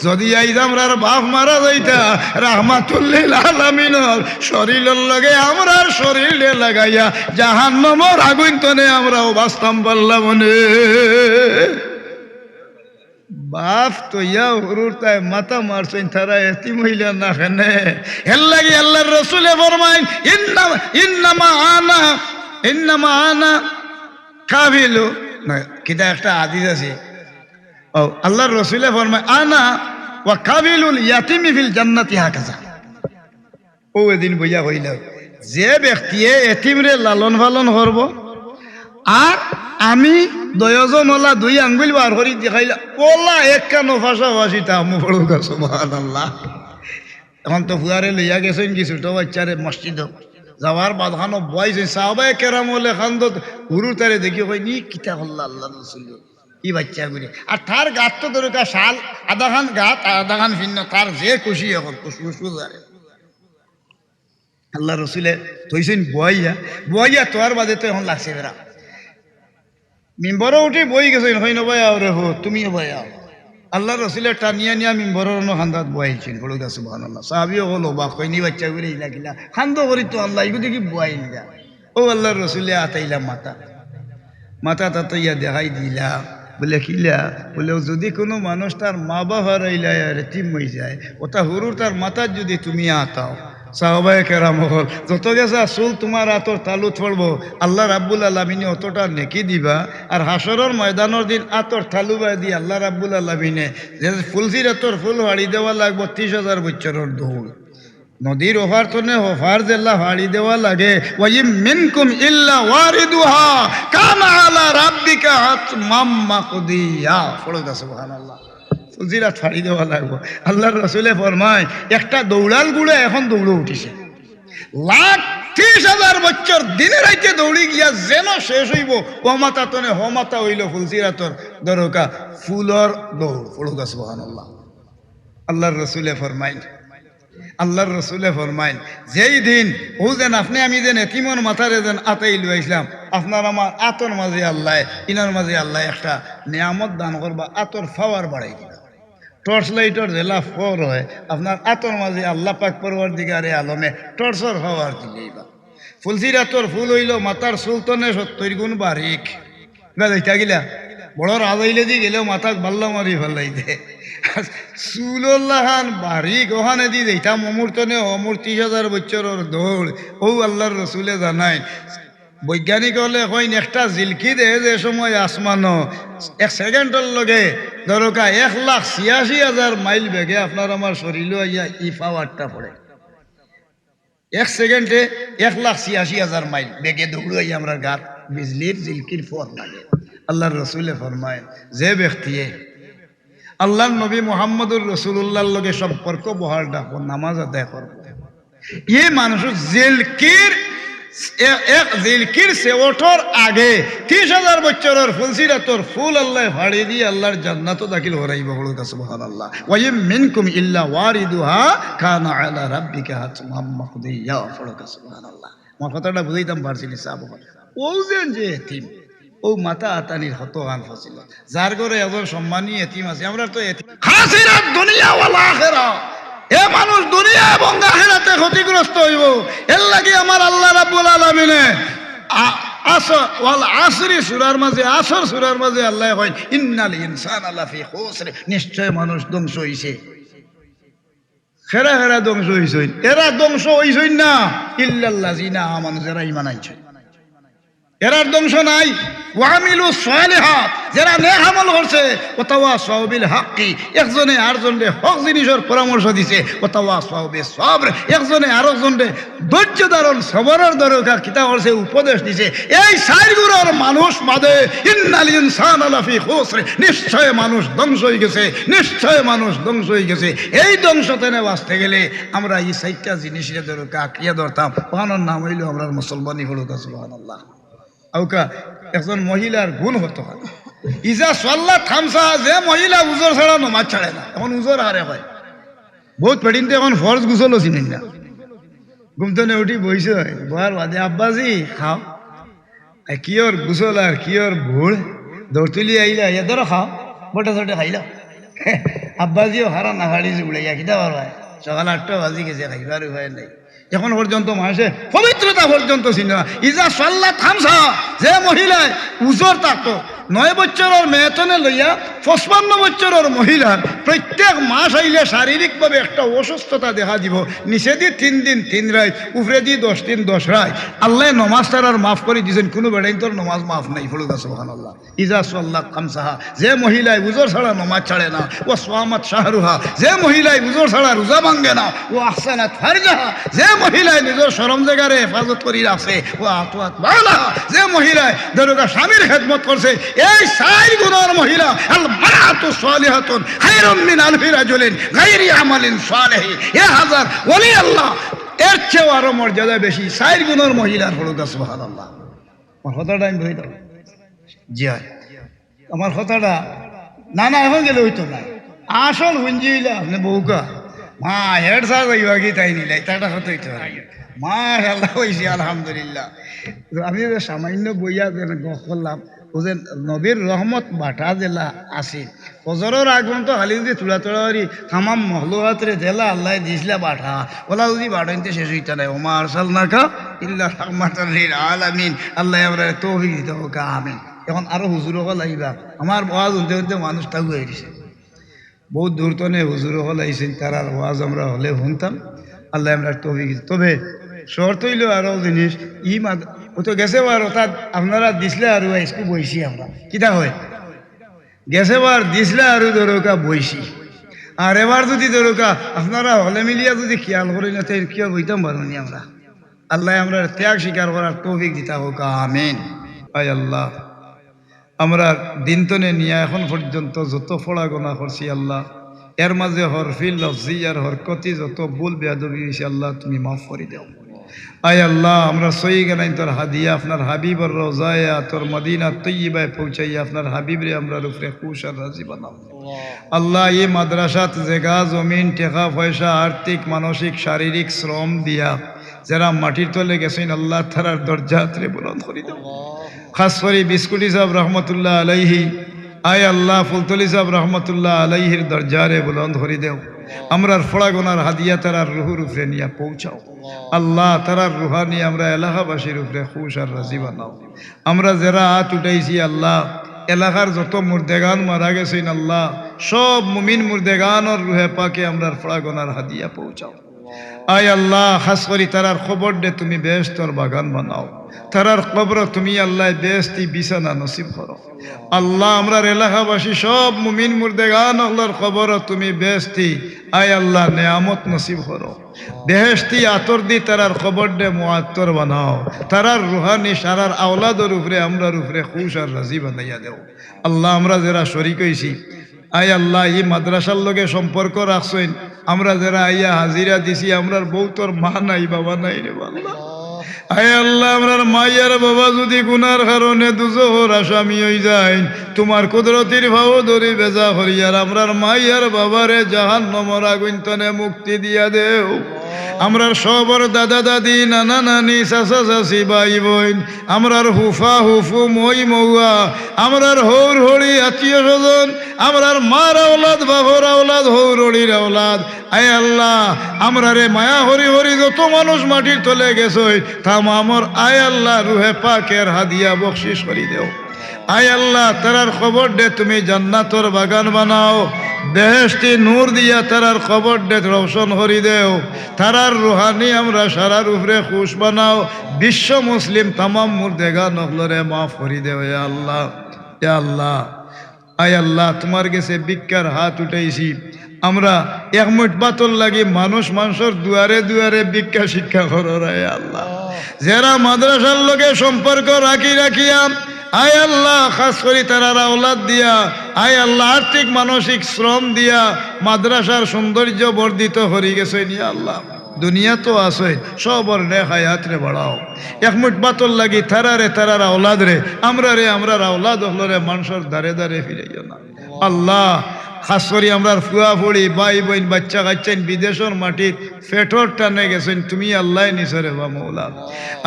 [SPEAKER 1] যদি আইজ আমরার বাপ মারা যাইতা রাহমাতুল্লিল আলামিনের শরীরের লাগে আমরার শরীরে লাগাইয়া জাহান্নামের আগুন তনে আমরাও বাঁচতাম পারলাম মনে। বাপ তো ইয়া হুরুর তাই মাথা মারছেন তারা এতিম হইলা না খানে এর লাগে আল্লাহর রসুলে ফরমাইন ইন্নামা আনা কাবিলু না কিটা একটা হাদিস আছে ও আল্লাহর রসুলে ফরমায় আনা ওয়া কাবিলুল ইয়াতিমি ফিল জান্নাতি হাকাজা ও এদিন বইয়া হইল যে ব্যক্তিয়ে এতিমরে লালন পালন করব আর আমি দয়জন ওলা দুই আঙ্গুল বার করি দেখাইলা ওলা এক কানো পাশাপাশি তা মুফড়ুকা সুবহানাল্লাহ এখন তো ফুয়ারে লইয়া গেছেন কি ছোট বাচ্চারে মসজিদ যাওয়ার বাধানো বয়সে সাহাবায়ে কেরাম হলে খান্দ হুরু তারে দেখি কই নি কিতা আল্লাহ আল্লাহ রাসূল ই বাচ্চা গুলি আর তার গাত তো দরকার শাল আধা খান গাত আধা খান ভিন্ন তার যে খুশি এখন খুশবু জারে আল্লাহ রসুলে তৈছেন বইয়া তোর বাদে তো এখন লাগছে বেড়া মিম্বরও উঠে বই গেছেন হয় নবাই রে হো তুমিও বয়াও আল্লাহ রসুলে টানিয়া নিয়া মিম্বরের খান্দাত বয়াইছেন বলো গা সুবহানাল্লাহ সাহাবিও হলো বাপ কইনি বাচ্চা করে ইলা কিলা খান্দ করি তো আল্লাহ এগুলো কি বয়াই নিলা ও আল্লাহ রসুলে আতাইলাম মাথা তাতাইয়া দেখাই দিলা বলে কিলা বলে যদি কোনো মানুষ তার মা বাবা রাইলা রেতিম হয়ে যায় ওটা হুরুর তার মাথার যদি তুমি আতাও সাহাবায়ে কেরাম হল যত গেছে আসল তোমার আতর তালুত পড়বো আল্লাহ রাব্বুল আলামিনে অতটা নেকি দিবা আর হাসরের ময়দানের দিন আতর তালু বাই দিয়ে আল্লাহ রাব্বুল আলামিনে যে ফুলসির আতর ফুল হাড়ি দেওয়া লাগবো 30,000 বছরের দৌড় নদীর ওভার তনে ওভার জেলা হাড়ি দেওয়া লাগে ওয়াইম মিনকুম ইল্লা ওয়ারিদুহা কামা আলা রাব্বিকা হাতমাম মাকদিয়া পড়ো সুবহানাল্লাহ ফুলসিরাত হাড়ি দেওয়া লাগবো আল্লাহর রাসূলে ফরমায় একটা দৌড়াল গুড়ে এখন দৌড়ে উঠিছে 30,000 বছর দিনে রাইতে দৌড়ি গিয়া যেন শেষ হইব ও মাতা তনে হ মাতা হইল ফুলসিরাতর দরকা ফুলর দৌড় পড়ো সুবহানাল্লাহ আল্লাহর রসুলে ফরমাইন যেই দিন ও যেন আপনি আমি যেন এতিমর মাথারে যেন আতাই লইছিলাম আপনার আমার আতর মাঝে আল্লাহ ইনার মাঝে আল্লাহ একটা নিয়ামত দান করবা আতর পাওয়ার বাড়াই দিবা টর্চ লাইটর জেলা ফর হয় আপনার আতর মাঝে আল্লাহ পাক পরওয়ারদিগারে আলমে টর্চর পাওয়ার দিলেইবা ফুলসির আতর ফুল হইল মাথার সুলতনে 70 গুণ বারিক না দেখা গিলা বড় রাজাইলে দি গেলেও মাথাক বাল্লা মারি ফেলাই দে সুল্লাহান বারিক ওখানে দি দেইতাম অমূর্তনে অমূর 30,000 বছরের দৌড় ও আল্লাহর রসুলে জানাই বৈজ্ঞানিক হলে কইন একটা জিলকি দেহে যে সময় আসমানো 1 সেকেন্ডের লগে দরকা 1,86,000 মাইল বেগে আপনার আমার শরীর আইয়া ই পাওয়ারটা পড়ে 1 সেকেন্ডে 1,86,000 মাইল বেগে দৌড়াই আমরা গাত বিজলির জিলকির ফর লাগে আল্লাহর রসুলে ফরমায় যে ব্যক্তিয়ে আল্লাহর নবী মুহাম্মদুর রাসূলুল্লাহর লগে সম্পর্ক বহাল রাখবো নামাজ আদায় করবো এই মানুষ জিলকির সে ওঠর আগে 30,000 বছরের ফুলসিরাতর ফুল আল্লাহ ফাড়ি দিয়ে আল্লাহর জান্নাতও দাখিল হরাইব বলুন সুবহানাল্লাহ ওয়াইম মিনকুম ইল্লা ওয়ারিদুহা কানা আলা রাব্বিকা হাতমান মাকদিয়া বলুন সুবহানাল্লাহ আমার কথাটা বুঝাইতাম পারছিনি সাহাবা ও যে এতিম ও মাতা আতানির হত গান ফসিল যার ঘরে এজন সম্মানী এতিম আছে আমরা তো এতিম খাসিরাত দুনিয়া ওয়াল আখিরা এ মানুষ দুনিয়া এবং আখিরাতে ক্ষতিগ্রস্ত হইব এর লাগি আমার আল্লাহ রাব্বুল আলামিনে আসরি সূরার মাঝে আসর সূরার মাঝে আল্লাহ কয় ইন্নাল ইনসানা লাফি খুসর নিশ্চয় মানুষ ধ্বংস হইছে খেরা ধ্বংস হইছে এরা ধ্বংস হইছে না ইল্লাল্লাযিনা আমানু যারা ঈমান আনছে এরার ধ্বংস নাই ওয়ামিলু সালিহাত যারা নেক আমল করছে ওয়াতাওয়াসাউ বিল হাক্কি একজনে আরেকজনকে হক জিনিসের পরামর্শ দিছে ওয়াতাওয়াসাউ বিস সবর একজনে আরেকজনকে ধৈর্য ধারণ সবরের দরকার কিতা করছে উপদেশ দিছে এই চারগুলোর মানুষ বাদে ইন্নাল ইনসানা লাফি খুসর নিশ্চয় মানুষ ধ্বংস হয়ে গেছে এই ধ্বংস থেকে বাঁচতে গেলে আমরা এই চারটা জিনিসের দরকার কিয়া ধরতাম ওখানোর নাম হইল আমরা মুসলমানি হলো সুবহানাল্লাহ আউকা একজন মহিলার গুণ হতো ইজা সল্লা থামসা যে মহিলা উজোর ছাড়া নমাজ ছাড়ে না এখন উজোর হারে হয় বহুত পেডিনতে এখন ফরজ গুছল চিনেন না ঘুমতনে উঠি বইছে বহার বাদে আব্বাজি খাও কিয়র গুছল আর কিয়র ভুল দৌড় তুলি আইলা ইয়া ধরো খাও বটে চটে খাইলাম আব্বাজিও হারা না হাড়িছে উড়াইয়া কিতা পারবা সকাল 8টা বাজি গেছে খাইবার উপায় নাই এখন পর্যন্ত মানুষে পবিত্রতা পর্যন্ত ছিল না ইজা সাল্লা থামসা যে মহিলায় উজোর থাকতো 9 বছরের মেয়েতনে লইয়া 55 বছরের মহিলার প্রত্যেক মাস আইলে শারীরিকভাবে একটা অসুস্থতা দেখা দিব, নিচে দিয়ে 3 দিন 3 রাত, উপরে দিয়ে 10 দিন 10 রাত। আল্লাহ নমাজ তার মাফ করে দিয়েছেন, কোনো বেড়াইন তোর নমাজ মাফ নাই। ফলুদা সুবহানাল্লাহ। ইজা সাল্লাহ খামসাহা, যে মহিলায় উজোর ছাড়া নমাজ ছাড়ে না, ও সোয়ামাত শাহরুহা, যে মহিলায় উজোর ছাড়া রোজা ভাঙ্গে না, ও আহসানাত ফারজাহা, যে মহিলায় নিজের শরম জায়গারে হেফাজত করি রাখছে, ও আতওয়াত বালাহা, যে মহিলায় দরগা স্বামীর খেদমত করছে, এই 4 গুণের মহিলা আল মারাতু সালিহাতুন খায়রুম মিন আলফি রাজুলিন গায়রি আমালিন সালিহি, 1000 ওলি আল্লাহ এর চেয়েও আরো মর্যাদা বেশি 4 গুণের মহিলার। ফলুদা সুবহানাল্লাহ। আমার কথাটা আমি বলি, জি হয় আমার কথাটা না না এখন গেলে হইতো না, আসল হুঞ্জি হইলে আপনি বউকা মা হেড সার যাইবা কি তাই নিলাই তাটা হতে হইতে পারে। মাশাআল্লাহ হইছি আলহামদুলিল্লাহ। আমি সামান্য বইয়া করলাম বুঝেন, নবীর রহমত বাটা জেলা আছে, ফজরের আগমন তো খালি যদি তুলা তোড়ারি তামাম মহলুয়াতরে জেলা আল্লাহ দিয়েছিল বাটা, ওলা যদি বাটাইতে শেষ হইতে নাই। ওমা আরসালনাকা ইল্লা রাহমাতাল লিল আলামিন। আল্লাহ আমরা তৌফিক দিতে হোক, আমিন। এখন আরো হুজুর হল আইবা, আমার ওয়াজ শুনতে শুনতে মানুষটা হয়ে গেছে, বহুত দূর তো নেই হুজুর হল আইসেন, তার আর ওয়াজ আমরা হলে শুনতাম। আল্লাহ আমরা তৌফিক দিতে। তবে শর্ত হইল আরো জিনিস, ও তো গেছে বার অর্থাৎ আপনারা দিসলে আর স্কুল বইছি আমরা কিতা হয় গেছে বার দিসলে আর দরকা বইছি। আর এবার যদি দরকা আপনারা হলে মিলিয়া যদি খেয়াল করি না তাই কি বইতাম পারি আমরা। আল্লাহ আমরা ত্যাগ স্বীকার করার তৌফিক দিতা হোক, আমিন। আয় আল্লাহ, আমরা দিনতনে নিয়ে এখন পর্যন্ত যত ফোড়া গোনা করছি আল্লাহ, এর মাঝে হরফিল লফজি আর হরকতি যত ভুল বেয়াদবি হয়েছে আল্লাহ তুমি মাফ করে দাও। আয় আল্লাহ, আমরা সই গেলাইন তোর হাদিয়া আপনার হাবিবর রোজায়া তোর মদিনা তৈবায় পৌঁছাইয়া আপনার হাবিবরে আমরা রূপরে খুশ আর রাজি বানাও। আল্লাহ, এই মাদ্রাসাত জায়গা জমিন টাকা পয়সা আর্থিক মানসিক শারীরিক শ্রম দিয়া যারা মাটির তলে গেছেন আল্লাহ তারার দরজাত্রে বুলন্দ করে দাও। খাস করে বিস্কুটি সাহেব রহমতুল্লাহ আলাইহি, আয় আল্লাহ ফুলতলি সাহেব রহমতুল্লাহ আলাইহির দরজারে বুলন্দ করে দেও। আমরার ফোড়া গোনার হাদিয়া তারার রুহুর উপরে নিয়ে পৌঁছাও আল্লাহ, তারার রুহানি আমরা এলাকাবাসীর উপরে খুশ আর রাজি বানাও। আমরা যারা হাত উঠাইছি আল্লাহ, এলাকার যত মুর্দেগান মারা গেছেন আল্লাহ, সব মুমিন মুর্দেগানর রুহে পাকে আমরার ফোড়া গোনার হাদিয়া পৌঁছাও। আয় আল্লাহ, খাস করি তারার খবর দে তুমি বেহেশতর বাগান বানাও, তারার কবর তুমি আল্লাহ বেহেশতি বিছানা নসিব করো আল্লাহ। আমরার এলাকাবাসী সব মুমিন মুর্দেগান আল্লাহর খবর তুমি বেহেশতি আয় আল্লাহ নেয়ামত নসিব করো। বেহেশতি আতর দি তারার খবর দে মুআত্তর বানাও, তারার রুহানি সারার আওলাদর উপরে আমরার উপরে খুশ আর রাজি বানাইয়া দেও আল্লাহ। আমরা যারা শরীক হইছি আয় আল্লাহ, এই মাদ্রাসার লগে সম্পর্ক রাখছেন, আমরা যারা আইয়া হাজিরা দিছি আমরার বউ তোর মা নাই বাবা নাই রে আল্লাহ। আয় আল্লাহ, আমরার মাইয়ার বাবা যদি গুনার কারণে দুজোহর আসামি হয়ে যায়, তোমার কুদরতির ভাও ধরে বেজা হরিয়ার আমরার মাইয়ার বাবারে জাহান্নামের আগুন তনে মুক্তি দিয়া দেও। আমরার সবর দাদা দাদি নানা নানি চাচা চাচি ভাই বোন, আমরার হুফা হুফু মই মৌয়া, আমরার হৌর হরি আত্মীয় স্বজন, আমরার মার আওলাদ বাবর আওলাদ হৌর হরির আওলাদ, আয় আল্লাহ আমরারে মায়া হরি হরি যত মানুষ মাটির তলে গেছই থাম আমর আয় আল্লাহ রুহে পাকের হাদিয়া বকশিস করি দেও। আয় আল্লাহ, তারার খবর দে তুমি জান্নাতর বাগান বানাও, বেহেশতি নূর দিয়া তারার খবর দে রোশন হরি দেও, তারার রুহানি আমরা সারার উপরে খুশ বানাও। বিশ্ব মুসলিম তামাম মুর্দেগা নকলরে মাফ করি দেও এ আল্লাহ। এ আল্লাহ, আয় আল্লাহ তোমার কাছে ভিক্ষার হাত উঠাইছি, আমরা এক মুঠ বাতর লাগি মানুষ মানুষের দুয়ারে দুয়ারে ভিক্ষা শিক্ষা করো রে আল্লাহ। যারা মাদ্রাসার লগে সম্পর্ক রাখিয়া আয় আল্লাহ খাস করি তারার আওলাদ দিয়া আয় আল্লাহ আর্থিক মানসিক শ্রম দিয়া মাদ্রাসার সৌন্দর্য বর্ধিত হয়ে গেছে নিয়ে আল্লাহ। দুনিয়া তো আছে সবর নে হায়াত রে বাড়াও, এক মুঠ বাতর লাগি তারারে তারার আওলাদ রে আমরার আওলাদ হলরে মানুষের দারে দারে ফিরাইও না আল্লাহ। খাস করি আমরা ফুয়া ফুড়ি ভাই বোন বাচ্চা কাচ্চান বিদেশের মাটির ফেটর টানে গেছেন তুমি আল্লাহ নিসরে বা মৌলা।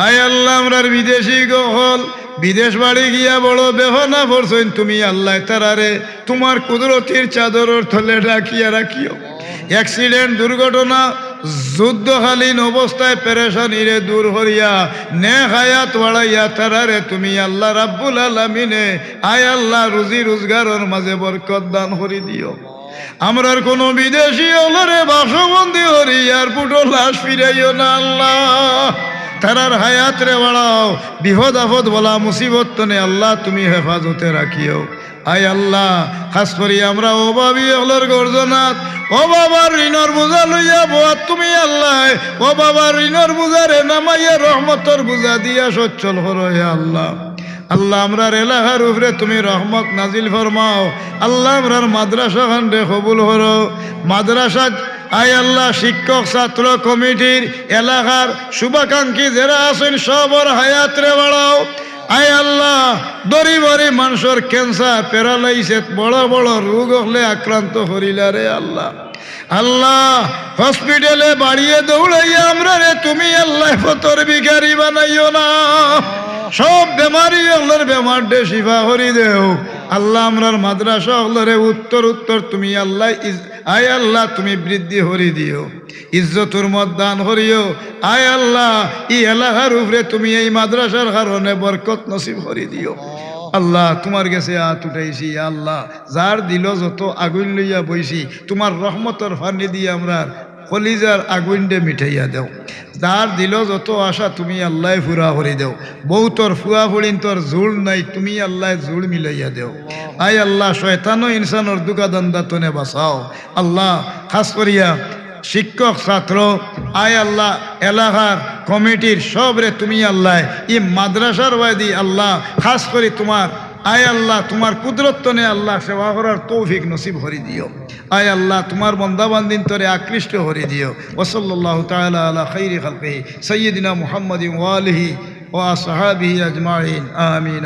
[SPEAKER 1] আয় আল্লাহ আমরার বিদেশি গহল বিদেশ বাড়ি গিয়া বড় বেহনা পড়ছেন তুমি আল্লাহ তারারে তোমার কুদরতির চাদরের থলে রাখিয়া রাখিও। অ্যাক্সিডেন্ট দুর্ঘটনা যুদ্ধকালীন অবস্থায় পেরেশানিরে দূর হরিয়া নেক হায়াত বাড়াইয়া তারারে তুমি আল্লাহ রাব্বুল আলামিনে আয় আল্লাহ রুজি রোজগারের মাঝে বরকত দান করি দিও। আমরার কোন বিদেশি হলরে বাসবন্দি হরি এয়ারপোর্টও লাশ ফিরাইও না আল্লাহ, তারার হায়াত রে বাড়াও, বিপদ আপদ বলা মুসিবত তনে আল্লাহ তুমি হেফাজতে রাখিও। আয় আল্লাহ খাস করি আমরা অভাবী হলর গর্জনাথ ও বাবার ঋণর বোঝা লইয়া বোয়াত তুমি আল্লাহ ও বাবার ঋণর বোঝারে নামাইয়া রহমতর বোঝা দিয়া সচ্ছল হরো হে আল্লাহ। আল্লাহ আমরার এলাকার উপরে তুমি রহমত নাজিল ফরমাও। আল্লাহ আমরার মাদ্রাসা খান্ডে কবুল হরো। মাদ্রাসা আয় আল্লাহ শিক্ষক ছাত্র কমিটির এলাকার শুভাকাঙ্ক্ষী যারা আছেন সবর হায়াত রে বাড়াও। আয় আল্লাহ গরিবরি মানুষের ক্যান্সার প্যারালাইসিস বড় বড় রোগ হলে আক্রান্ত হরিলা রে আল্লাহ। আল্লাহ হসপিটালে বাড়িয়ে দৌড়াইয়া আমরা রে তুমি আল্লাহ ফতর ভিখারি বানাইও না, সব বেমারি হলের বেমার দে শিফা হরি দেও। আল্লাহ আমরার মাদ্রাসা হলরে উত্তর উত্তর তুমি আল্লাহ আয় আল্লাহ তুমি বৃদ্ধি হরি দিও, ইজ্জতুর মত দান হরিও। আয় আল্লাহ ই এলাকার উপরে তুমি এই মাদ্রাসার কারণে বরকত নসিব হরি দিও। আল্লাহ তোমার কাছে হাত উঠাইছি আল্লাহ, যার দিল যত আগুন লইয়া বইছি তোমার রহমতর ফানি দিয়ে আমরা কলিজার আগুন দে মিঠাইয়া দেও। যার দিল যত আশা তুমি আল্লাহ ফুরা ভরি দেও। বউতর ফুয়া ফুড়িন তোর জুড় নাই তুমি আল্লাহ জুড় মিলাইয়া দেও। আয় আল্লাহ শয়তানো ইনসানোর দুকা দান্দা তনে বাঁচাও। আল্লাহ খাস করিয়া শিক্ষক ছাত্র আয় আল্লাহ এলাকার কমিটির সবরে তুমি আল্লাহ ই মাদ্রাসার ওয়াদি আল্লাহ খাস করে তোমার আয় আল্লাহ তোমার কুদরতনে আল্লাহ সেবা করার তৌফিক নসিব হরি দিও। আয় আল্লাহ তোমার বন্দাবান্দিন তরে আকৃষ্ট হরি দিও। ওসল্লাল্লাহু তাআলা আলা খাইরি খালকিহি সাইয়্যিদিনা মুহাম্মাদিন ওয়া আলিহি ওয়া আসহাবিহি আজমাইন আমিন।